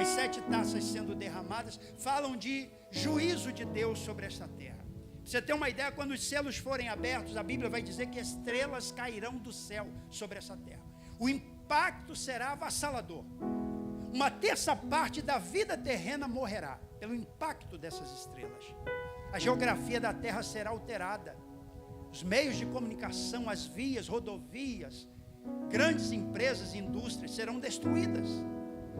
as 7 taças sendo derramadas, falam de juízo de Deus sobre esta terra. Pra você ter uma ideia, quando os selos forem abertos, a Bíblia vai dizer que estrelas cairão do céu sobre essa terra. O impacto será avassalador. 1/3 da vida terrena morrerá pelo impacto dessas estrelas. A geografia da terra será alterada. Os meios de comunicação, as vias, rodovias, grandes empresas e indústrias serão destruídas.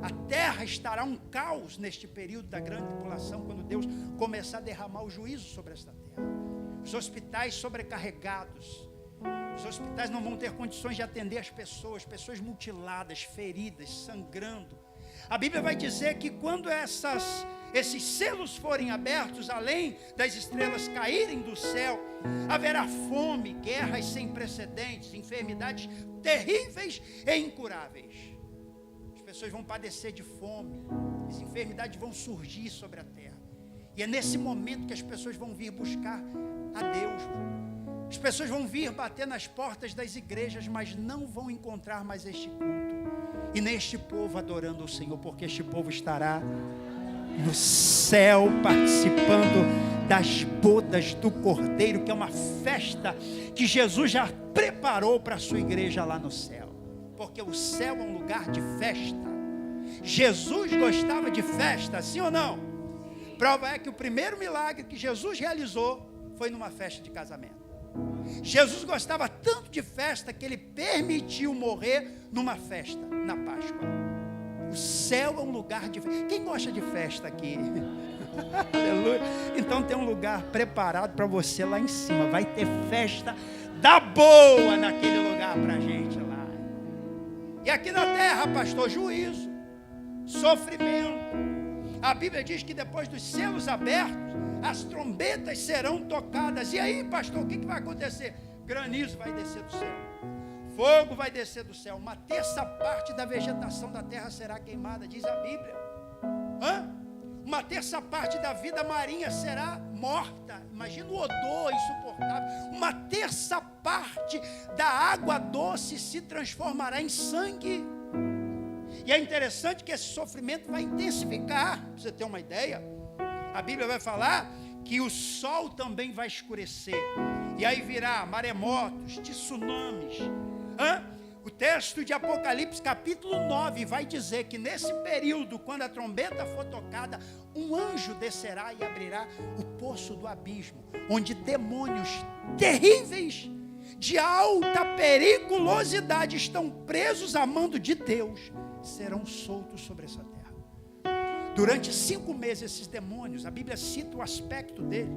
A terra estará um caos neste período da grande tribulação, quando Deus começar a derramar o juízo sobre esta terra. Os hospitais sobrecarregados. Os hospitais não vão ter condições de atender as pessoas mutiladas, feridas, sangrando. A Bíblia vai dizer que quando esses selos forem abertos, além das estrelas caírem do céu, haverá fome, guerras sem precedentes, enfermidades terríveis e incuráveis. As pessoas vão padecer de fome, as enfermidades vão surgir sobre a terra. E é nesse momento que as pessoas vão vir buscar a Deus. As pessoas vão vir bater nas portas das igrejas, mas não vão encontrar mais este culto e nem este povo adorando o Senhor, porque este povo estará no céu participando das bodas do Cordeiro, que é uma festa que Jesus já preparou para a sua igreja lá no céu, porque o céu é um lugar de festa. Jesus gostava de festa, sim ou não? Prova é que o primeiro milagre que Jesus realizou foi numa festa de casamento. Jesus gostava tanto de festa que ele permitiu morrer numa festa, na Páscoa. O céu é um lugar de festa. Quem gosta de festa aqui? Aleluia. Então tem um lugar preparado para você lá em cima. Vai ter festa da boa naquele lugar para a gente lá. E aqui na terra, pastor, juízo, sofrimento. A Bíblia diz que depois dos selos abertos, as trombetas serão tocadas. E aí, pastor, o que vai acontecer? Granizo vai descer do céu, fogo vai descer do céu, uma terça parte da vegetação da terra será queimada, diz a Bíblia. Uma terça parte da vida marinha será morta. Imagina o odor insuportável. Uma terça parte da água doce se transformará em sangue. E é interessante que esse sofrimento vai intensificar. Para você ter uma ideia, a Bíblia vai falar que o sol também vai escurecer. E aí virá maremotos, tsunamis. O texto de Apocalipse capítulo 9 vai dizer que nesse período, quando a trombeta for tocada, um anjo descerá e abrirá o poço do abismo, onde demônios terríveis, de alta periculosidade, estão presos a mando de Deus, serão soltos sobre essa terra. Durante 5 meses esses demônios, a Bíblia cita o aspecto dele: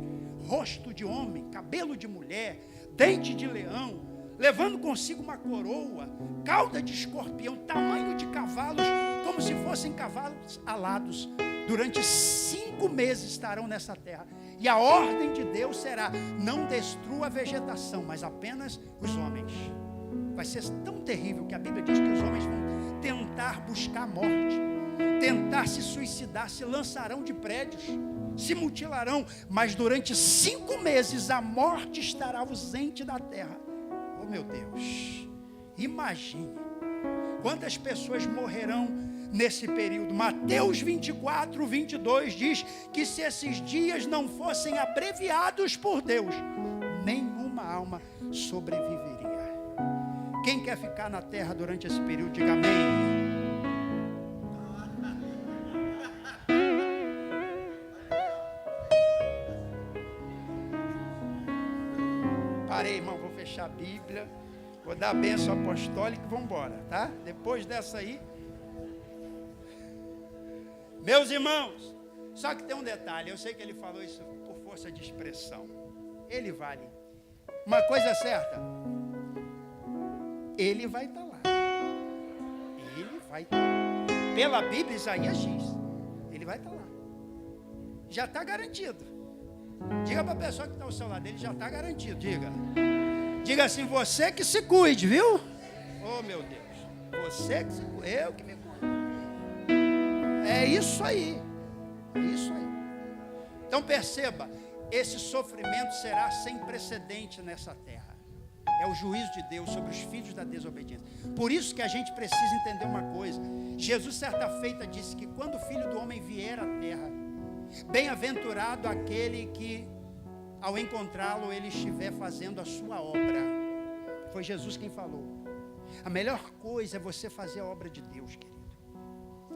rosto de homem, cabelo de mulher, dente de leão, levando consigo uma coroa, cauda de escorpião, tamanho de cavalos, como se fossem cavalos alados. Durante 5 meses estarão nessa terra. E a ordem de Deus será: não destrua a vegetação, mas apenas os homens. Vai ser tão terrível que a Bíblia diz que os homens vão tentar buscar a morte, tentar se suicidar, se lançarão de prédios, se mutilarão. Mas durante 5 meses a morte estará ausente da terra. Oh meu Deus, imagine quantas pessoas morrerão nesse período. Mateus 24, 22 diz que se esses dias não fossem abreviados por Deus, nenhuma alma sobreviveria. Quem quer ficar na terra durante esse período, diga amém. Parei, irmão, vou fechar a Bíblia, vou dar a bênção apostólica e vamos embora, tá? Depois dessa aí, meus irmãos, só que tem um detalhe, eu sei que ele falou isso por força de expressão, ele vale. Uma coisa é certa, ele vai estar lá, ele vai estar lá. Pela Bíblia, Isaías diz, ele vai estar lá, já está garantido. Diga para a pessoa que está ao seu lado, ele já está garantido, diga assim: você que se cuide, viu? Oh meu Deus, você que se cuide, eu que me cuido. É isso aí, é isso aí. Então perceba, esse sofrimento será sem precedente nessa terra. É o juízo de Deus sobre os filhos da desobediência. Por isso que a gente precisa entender uma coisa. Jesus certa feita disse que quando o Filho do Homem vier à terra, bem-aventurado aquele que, ao encontrá-lo, ele estiver fazendo a sua obra. Foi Jesus quem falou. A melhor coisa é você fazer a obra de Deus, querido.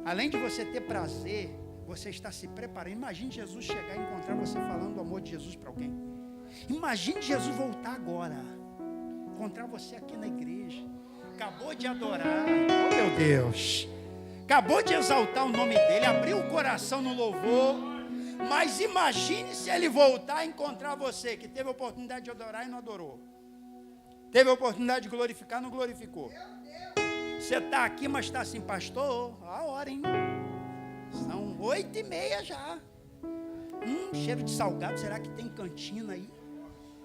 Além de você ter prazer, você está se preparando. Imagine Jesus chegar e encontrar você falando do amor de Jesus para alguém. Imagine Jesus voltar agora, encontrar você aqui na igreja. Acabou de adorar, oh meu Deus, acabou de exaltar o nome dele, abriu o coração no louvor. Mas imagine se ele voltar a encontrar você, que teve a oportunidade de adorar e não adorou, teve a oportunidade de glorificar e não glorificou. Você está aqui, mas está assim: pastor, a hora, hein? São 8h30 já. Cheiro de salgado, será que tem cantina aí?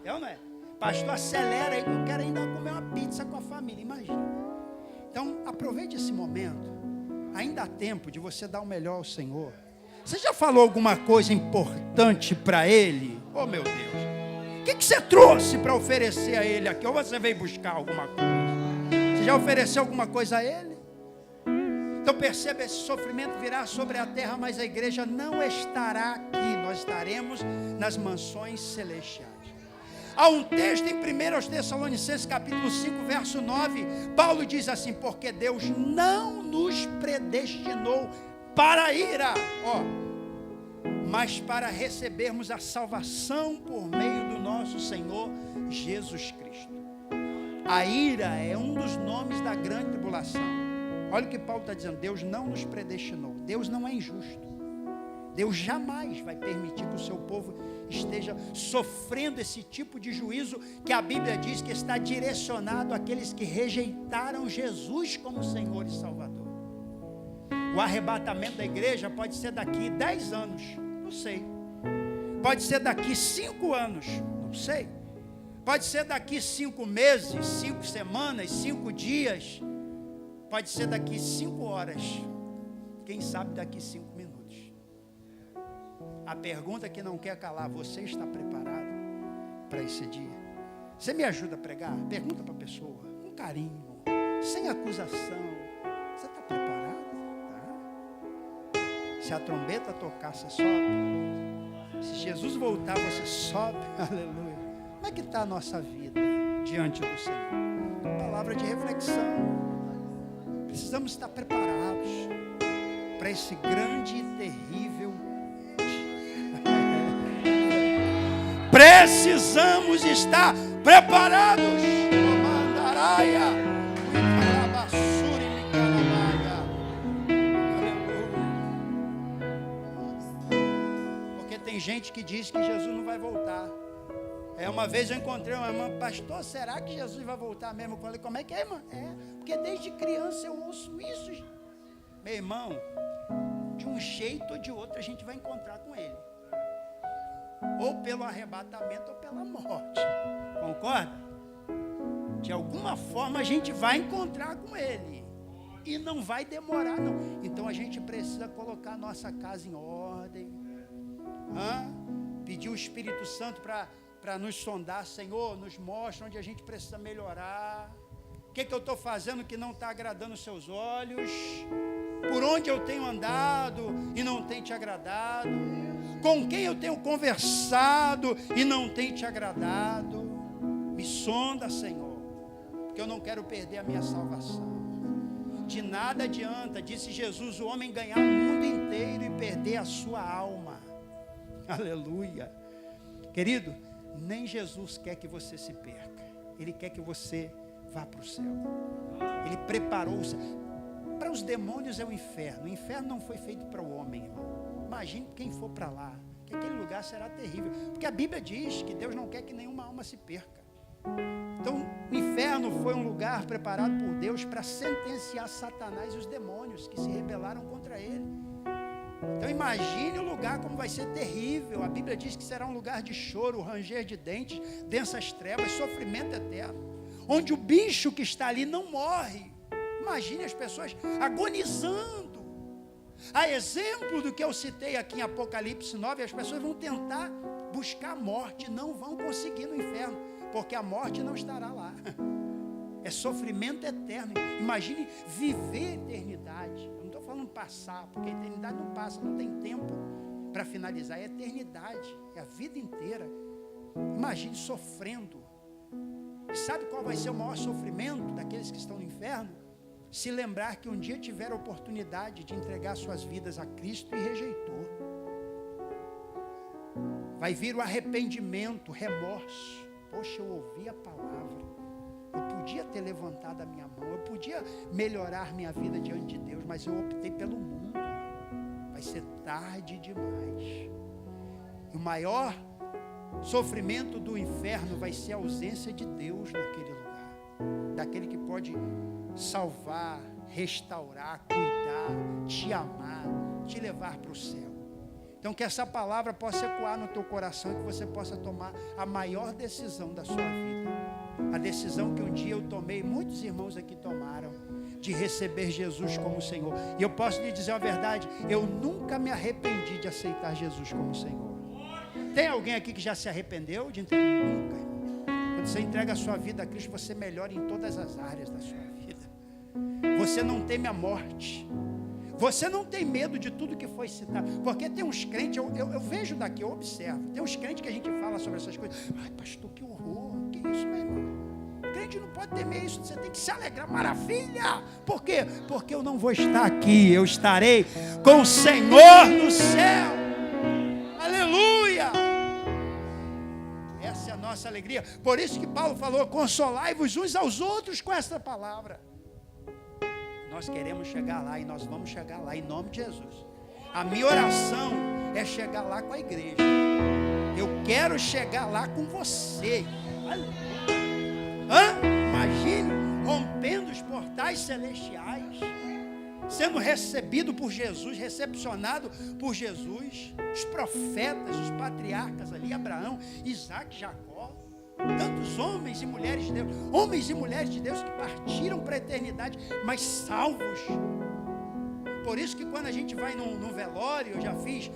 É ou não é? Pastor, acelera aí que eu quero ainda comer uma pizza com a família, imagina. Então, aproveite esse momento, ainda há tempo de você dar o melhor ao Senhor. Você já falou alguma coisa importante para Ele? Oh meu Deus, o que você trouxe para oferecer a Ele aqui? Ou você veio buscar alguma coisa? Você já ofereceu alguma coisa a Ele? Então perceba, esse sofrimento virá sobre a terra, mas a igreja não estará aqui. Nós estaremos nas mansões celestiais. Há um texto em 1 Tessalonicenses capítulo 5, verso 9. Paulo diz assim: porque Deus não nos predestinou para a ira, mas para recebermos a salvação por meio do nosso Senhor Jesus Cristo. A ira é um dos nomes da grande tribulação. Olha o que Paulo está dizendo: Deus não nos predestinou, Deus não é injusto. Deus jamais vai permitir que o seu povo esteja sofrendo esse tipo de juízo que a Bíblia diz que está direcionado àqueles que rejeitaram Jesus como Senhor e Salvador. O arrebatamento da igreja pode ser daqui 10 anos, não sei. Pode ser daqui 5 anos, não sei. Pode ser daqui 5 meses, 5 semanas, 5 dias. Pode ser daqui 5 horas. Quem sabe daqui 5 minutos. A pergunta que não quer calar: você está preparado para esse dia? Você me ajuda a pregar? Pergunta para a pessoa, com carinho, sem acusação. Você está preparado? Tá? Se a trombeta tocar, você sobe. Se Jesus voltar, você sobe. Aleluia. Como é que está a nossa vida diante do Senhor? Palavra de reflexão. Precisamos estar preparados para esse grande e terrível. Precisamos estar preparados. Porque tem gente que diz que Jesus não vai voltar. Uma vez eu encontrei uma irmã: pastor, será que Jesus vai voltar mesmo? Eu falei: como é que é, irmã? Porque desde criança eu ouço isso. Meu irmão, de um jeito ou de outro a gente vai encontrar com Ele. Ou pelo arrebatamento ou pela morte. Concorda? De alguma forma a gente vai encontrar com Ele. E não vai demorar, não. Então a gente precisa colocar a nossa casa em ordem. Pedir o Espírito Santo para nos sondar. Senhor, nos mostra onde a gente precisa melhorar. O que eu estou fazendo que não está agradando os seus olhos? Por onde eu tenho andado e não tem te agradado? Com quem eu tenho conversado e não tem te agradado? Me sonda, Senhor, porque eu não quero perder a minha salvação. De nada adianta, disse Jesus, o homem ganhar o mundo inteiro e perder a sua alma. Aleluia. Querido, nem Jesus quer que você se perca. Ele quer que você vá para o céu. Ele preparou o céu. Para os demônios é o inferno. O inferno não foi feito para o homem, irmão. Imagine quem for para lá, que aquele lugar será terrível. Porque a Bíblia diz que Deus não quer que nenhuma alma se perca. Então, o inferno foi um lugar preparado por Deus para sentenciar Satanás e os demônios que se rebelaram contra ele. Então, imagine o lugar como vai ser terrível. A Bíblia diz que será um lugar de choro, ranger de dentes, densas trevas, sofrimento eterno, onde o bicho que está ali não morre. Imagine as pessoas agonizando. A exemplo do que eu citei aqui em Apocalipse 9, as pessoas vão tentar buscar a morte, não vão conseguir no inferno, porque a morte não estará lá. É sofrimento eterno. Imagine viver a eternidade. Eu não estou falando passar, porque a eternidade não passa, não tem tempo para finalizar. É a eternidade, é a vida inteira. Imagine sofrendo. E sabe qual vai ser o maior sofrimento daqueles que estão no inferno? Se lembrar que um dia tiveram a oportunidade de entregar suas vidas a Cristo e rejeitou. Vai vir o arrependimento, remorso. Poxa, eu ouvi a palavra. Eu podia ter levantado a minha mão. Eu podia melhorar minha vida diante de Deus. Mas eu optei pelo mundo. Vai ser tarde demais. E o maior sofrimento do inferno vai ser a ausência de Deus naquele lugar. Daquele que pode salvar, restaurar, cuidar, te amar, te levar para o céu. Então que essa palavra possa ecoar no teu coração e que você possa tomar a maior decisão da sua vida. A decisão que um dia eu tomei, muitos irmãos aqui tomaram, de receber Jesus como Senhor. E eu posso lhe dizer a verdade, eu nunca me arrependi de aceitar Jesus como Senhor. Tem alguém aqui que já se arrependeu de entregar? Nunca, irmão. Quando você entrega a sua vida a Cristo, você melhora em todas as áreas da sua vida. Você não teme a morte. Você não tem medo de tudo que foi citado. Porque tem uns crentes, eu vejo daqui, eu observo. Tem uns crentes que a gente fala sobre essas coisas. Ai, pastor, que horror. Que isso, meu irmão? Crente não pode temer isso. Você tem que se alegrar. Maravilha. Por quê? Porque eu não vou estar aqui. Eu estarei com o Senhor no céu. nossa alegria. Por isso que Paulo falou: consolai-vos uns aos outros com esta palavra. Nós queremos chegar lá e nós vamos chegar lá em nome de Jesus. A minha oração é chegar lá com a igreja. Eu quero chegar lá com você. Imagine rompendo os portais celestiais, sendo recebido por Jesus, recepcionado por Jesus, os profetas, os patriarcas ali, Abraão, Isaac, Jacó, tantos homens e mulheres de Deus que partiram para a eternidade, mas salvos. Por isso que quando a gente vai num velório, eu já fiz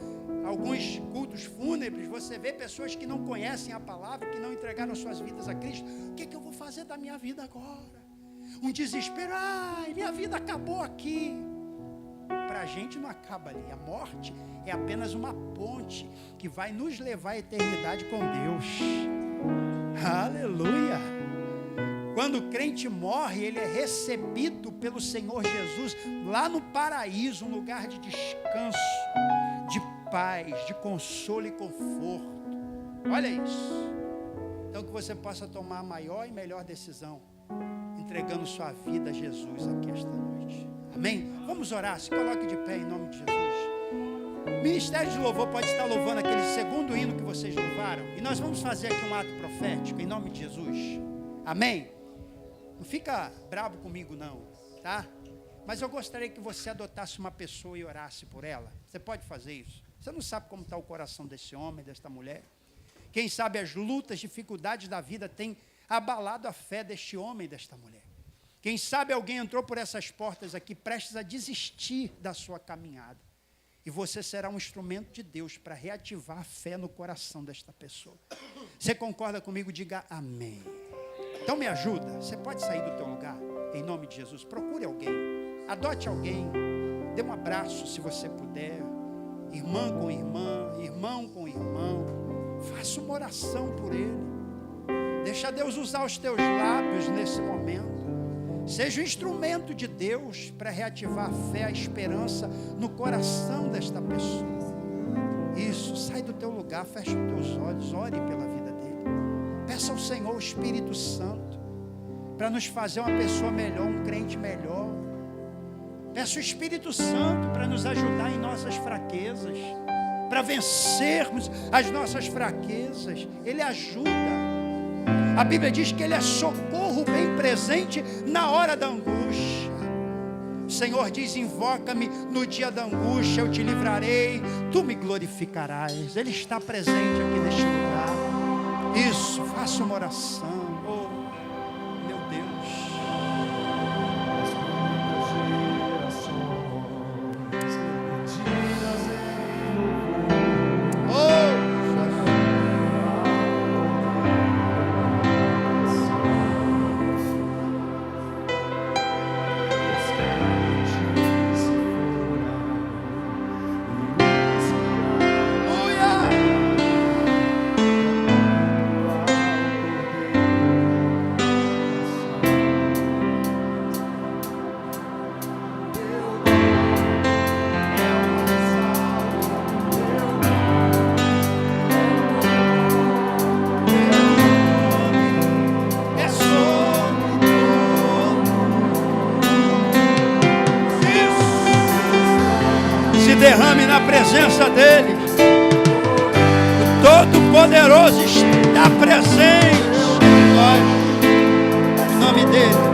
alguns cultos fúnebres, você vê pessoas que não conhecem a palavra, que não entregaram suas vidas a Cristo. O que eu vou fazer da minha vida agora? Um desespero, minha vida acabou aqui. Para a gente não acaba ali. A morte é apenas uma ponte que vai nos levar à eternidade com Deus. Aleluia! Quando o crente morre, ele é recebido pelo Senhor Jesus lá no paraíso, um lugar de descanso, de paz, de consolo e conforto. Olha isso. Então que você possa tomar a maior e melhor decisão, entregando sua vida a Jesus aqui esta noite. Amém? Vamos orar, se coloque de pé em nome de Jesus. O Ministério de Louvor pode estar louvando aquele segundo hino que vocês louvaram, e nós vamos fazer aqui um ato profético em nome de Jesus. Amém? Não fica bravo comigo não, tá? Mas eu gostaria que você adotasse uma pessoa e orasse por ela. Você pode fazer isso? Você não sabe como está o coração desse homem, desta mulher. Quem sabe as lutas, dificuldades da vida têm abalado a fé deste homem e desta mulher. Quem sabe alguém entrou por essas portas aqui prestes a desistir da sua caminhada. E você será um instrumento de Deus para reativar a fé no coração desta pessoa. Você concorda comigo? Diga amém. Então me ajuda. Você pode sair do teu lugar, em nome de Jesus. Procure alguém. Adote alguém. Dê um abraço se você puder. Irmã com irmã, irmão com irmão. Faça uma oração por ele. Deixa Deus usar os teus lábios nesse momento. Seja um instrumento de Deus para reativar a fé, a esperança no coração desta pessoa. Isso, sai do teu lugar, fecha os teus olhos, ore pela vida dele. Peça ao Senhor o Espírito Santo para nos fazer uma pessoa melhor, um crente melhor. Peça o Espírito Santo para nos ajudar em nossas fraquezas, para vencermos as nossas fraquezas. Ele ajuda. A Bíblia diz que Ele é socorro bem presente na hora da angústia. O Senhor diz: invoca-me no dia da angústia, eu te livrarei, tu me glorificarás. Ele está presente aqui neste lugar. Isso, faça uma oração. Oh, meu Deus. Derrame na presença dele. O Todo-Poderoso está presente em nós. Em nome dele.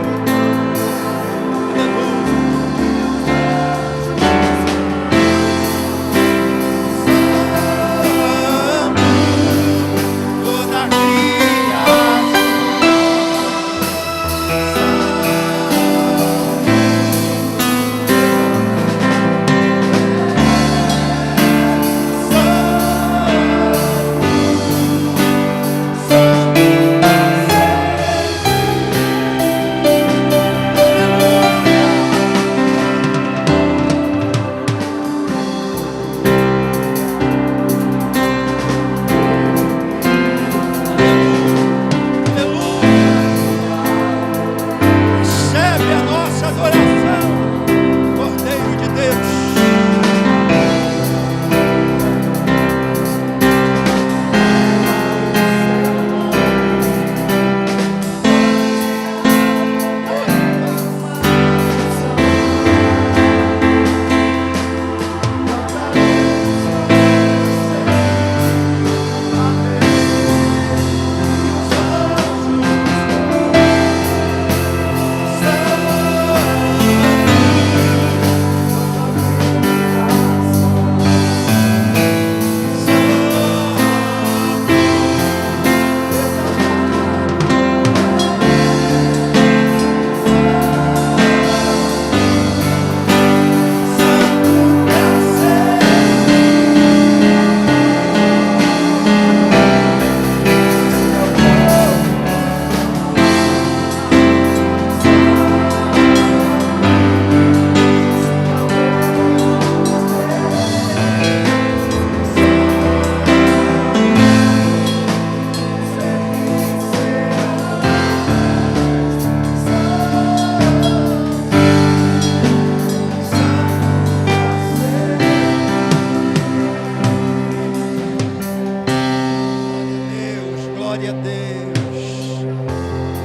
Glória a Deus.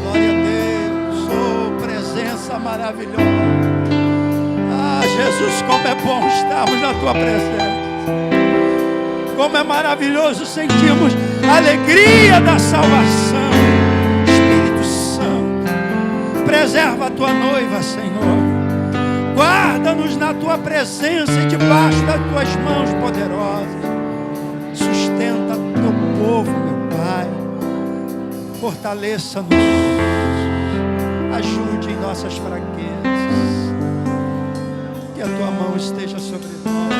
Glória a Deus. Oh, presença maravilhosa. Ah, Jesus, como é bom estarmos na tua presença. Como é maravilhoso sentirmos a alegria da salvação. Espírito Santo, preserva a tua noiva, Senhor. Guarda-nos na tua presença e debaixo das tuas mãos poderosas. Sustenta teu povo, meu Pai. Fortaleça-nos. Ajude em nossas fraquezas. Que a tua mão esteja sobre nós.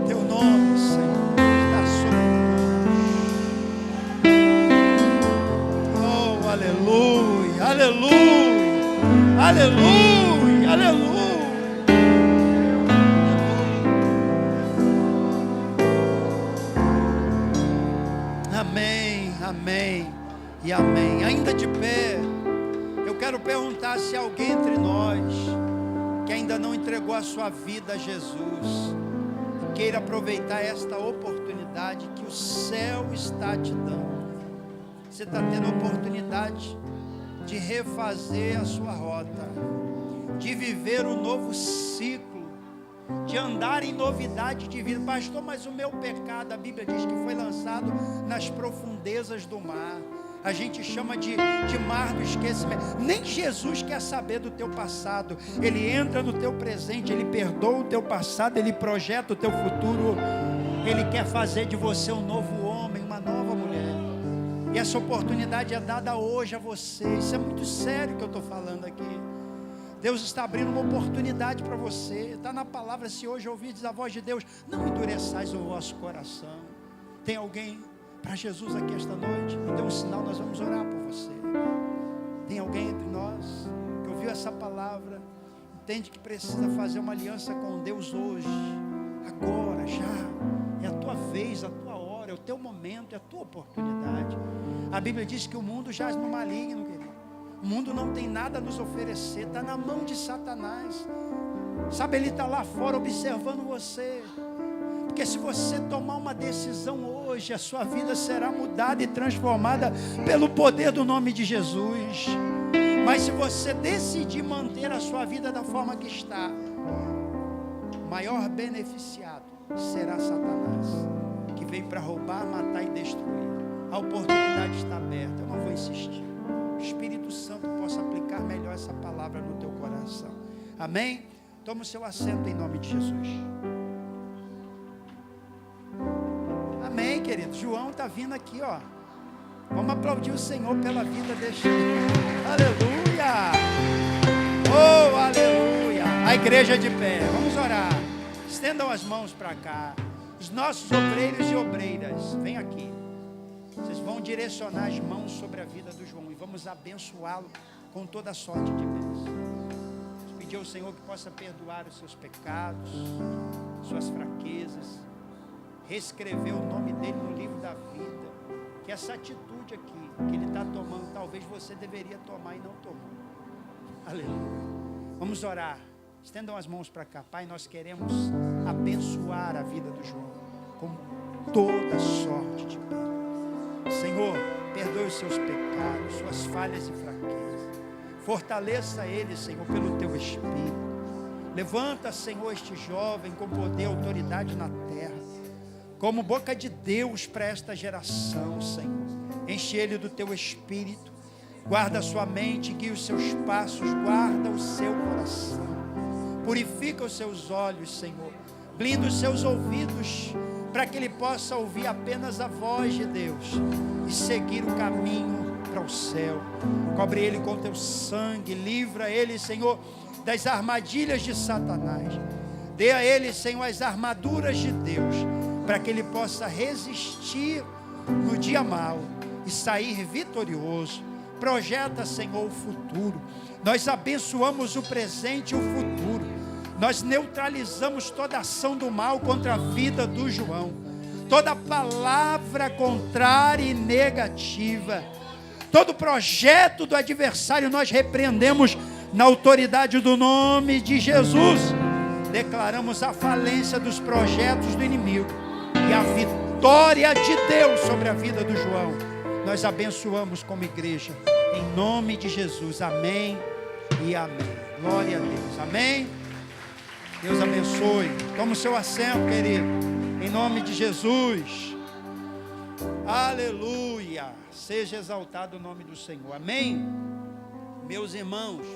Teu nome, Senhor, está sobre nós. Oh, aleluia, aleluia. Aleluia, aleluia. Amém, amém e amém. Ainda de pé, eu quero perguntar se alguém entre nós que ainda não entregou a sua vida a Jesus, queira aproveitar esta oportunidade que o céu está te dando. Você está tendo a oportunidade de refazer a sua rota, de viver um novo ciclo, de andar em novidade de vida. Pastor, mas o meu pecado, a Bíblia diz que foi lançado nas profundezas do mar. A gente chama de mar do esquecimento. Nem Jesus quer saber do teu passado. Ele entra no teu presente, Ele perdoa o teu passado, Ele projeta o teu futuro. Ele quer fazer de você um novo homem, uma nova mulher. E essa oportunidade é dada hoje a você. Isso é muito sério que eu estou falando aqui. Deus está abrindo uma oportunidade para você. Está na palavra, se hoje ouvirdes a voz de Deus, não endureçais o vosso coração. Tem alguém para Jesus aqui esta noite? Me dê um sinal, nós vamos orar por você. Tem alguém entre nós que ouviu essa palavra, entende que precisa fazer uma aliança com Deus hoje, agora, já. É a tua vez, a tua hora, é o teu momento, é a tua oportunidade. A Bíblia diz que o mundo jaz no maligno, querido. O mundo não tem nada a nos oferecer, está na mão de Satanás. Sabe, ele está lá fora observando você. Porque se você tomar uma decisão hoje, a sua vida será mudada e transformada pelo poder do nome de Jesus. Mas se você decidir manter a sua vida da forma que está, o maior beneficiado será Satanás, que veio para roubar, matar e destruir. A oportunidade está aberta, eu não vou insistir. O Espírito Santo possa aplicar melhor essa palavra no teu coração. Amém? Toma o seu assento em nome de Jesus. Amém, querido. João está vindo aqui, ó. Vamos aplaudir o Senhor pela vida deste. Aleluia! Oh, aleluia! A igreja de pé. Vamos orar. Estendam as mãos para cá. Os nossos obreiros e obreiras, vem aqui. Vocês vão direcionar as mãos sobre a vida do João e vamos abençoá-lo com toda a sorte de bênção. Vamos pedir ao Senhor que possa perdoar os seus pecados, suas fraquezas, reescrever o nome dele no livro da vida. Que essa atitude aqui que ele está tomando, talvez você deveria tomar e não tomou. Aleluia. Vamos orar. Estendam as mãos para cá. Pai, nós queremos abençoar a vida do João com toda sorte de bênção. Senhor, perdoe os seus pecados, suas falhas e fraquezas. Fortaleça ele, Senhor, pelo teu Espírito. Levanta, Senhor, este jovem com poder e autoridade na terra, como boca de Deus para esta geração, Senhor. Enche ele do teu Espírito. Guarda a sua mente, guia os seus passos, guarda o seu coração. Purifica os seus olhos, Senhor. Blinda os seus ouvidos, para que ele possa ouvir apenas a voz de Deus e seguir o caminho para o céu. Cobre ele com teu sangue, livra ele, Senhor, das armadilhas de Satanás. Dê a ele, Senhor, as armaduras de Deus, para que ele possa resistir no dia mau e sair vitorioso. Projeta, Senhor, o futuro. Nós abençoamos o presente e o futuro. Nós neutralizamos toda ação do mal contra a vida do João. Toda palavra contrária e negativa, todo projeto do adversário, nós repreendemos na autoridade do nome de Jesus. Declaramos a falência dos projetos do inimigo e a vitória vitória de Deus sobre a vida do João. Nós abençoamos como igreja, em nome de Jesus. Amém e amém. Glória a Deus. Amém. Deus abençoe. Toma o seu assento, querido, em nome de Jesus. Aleluia. Seja exaltado o nome do Senhor. Amém. Meus irmãos,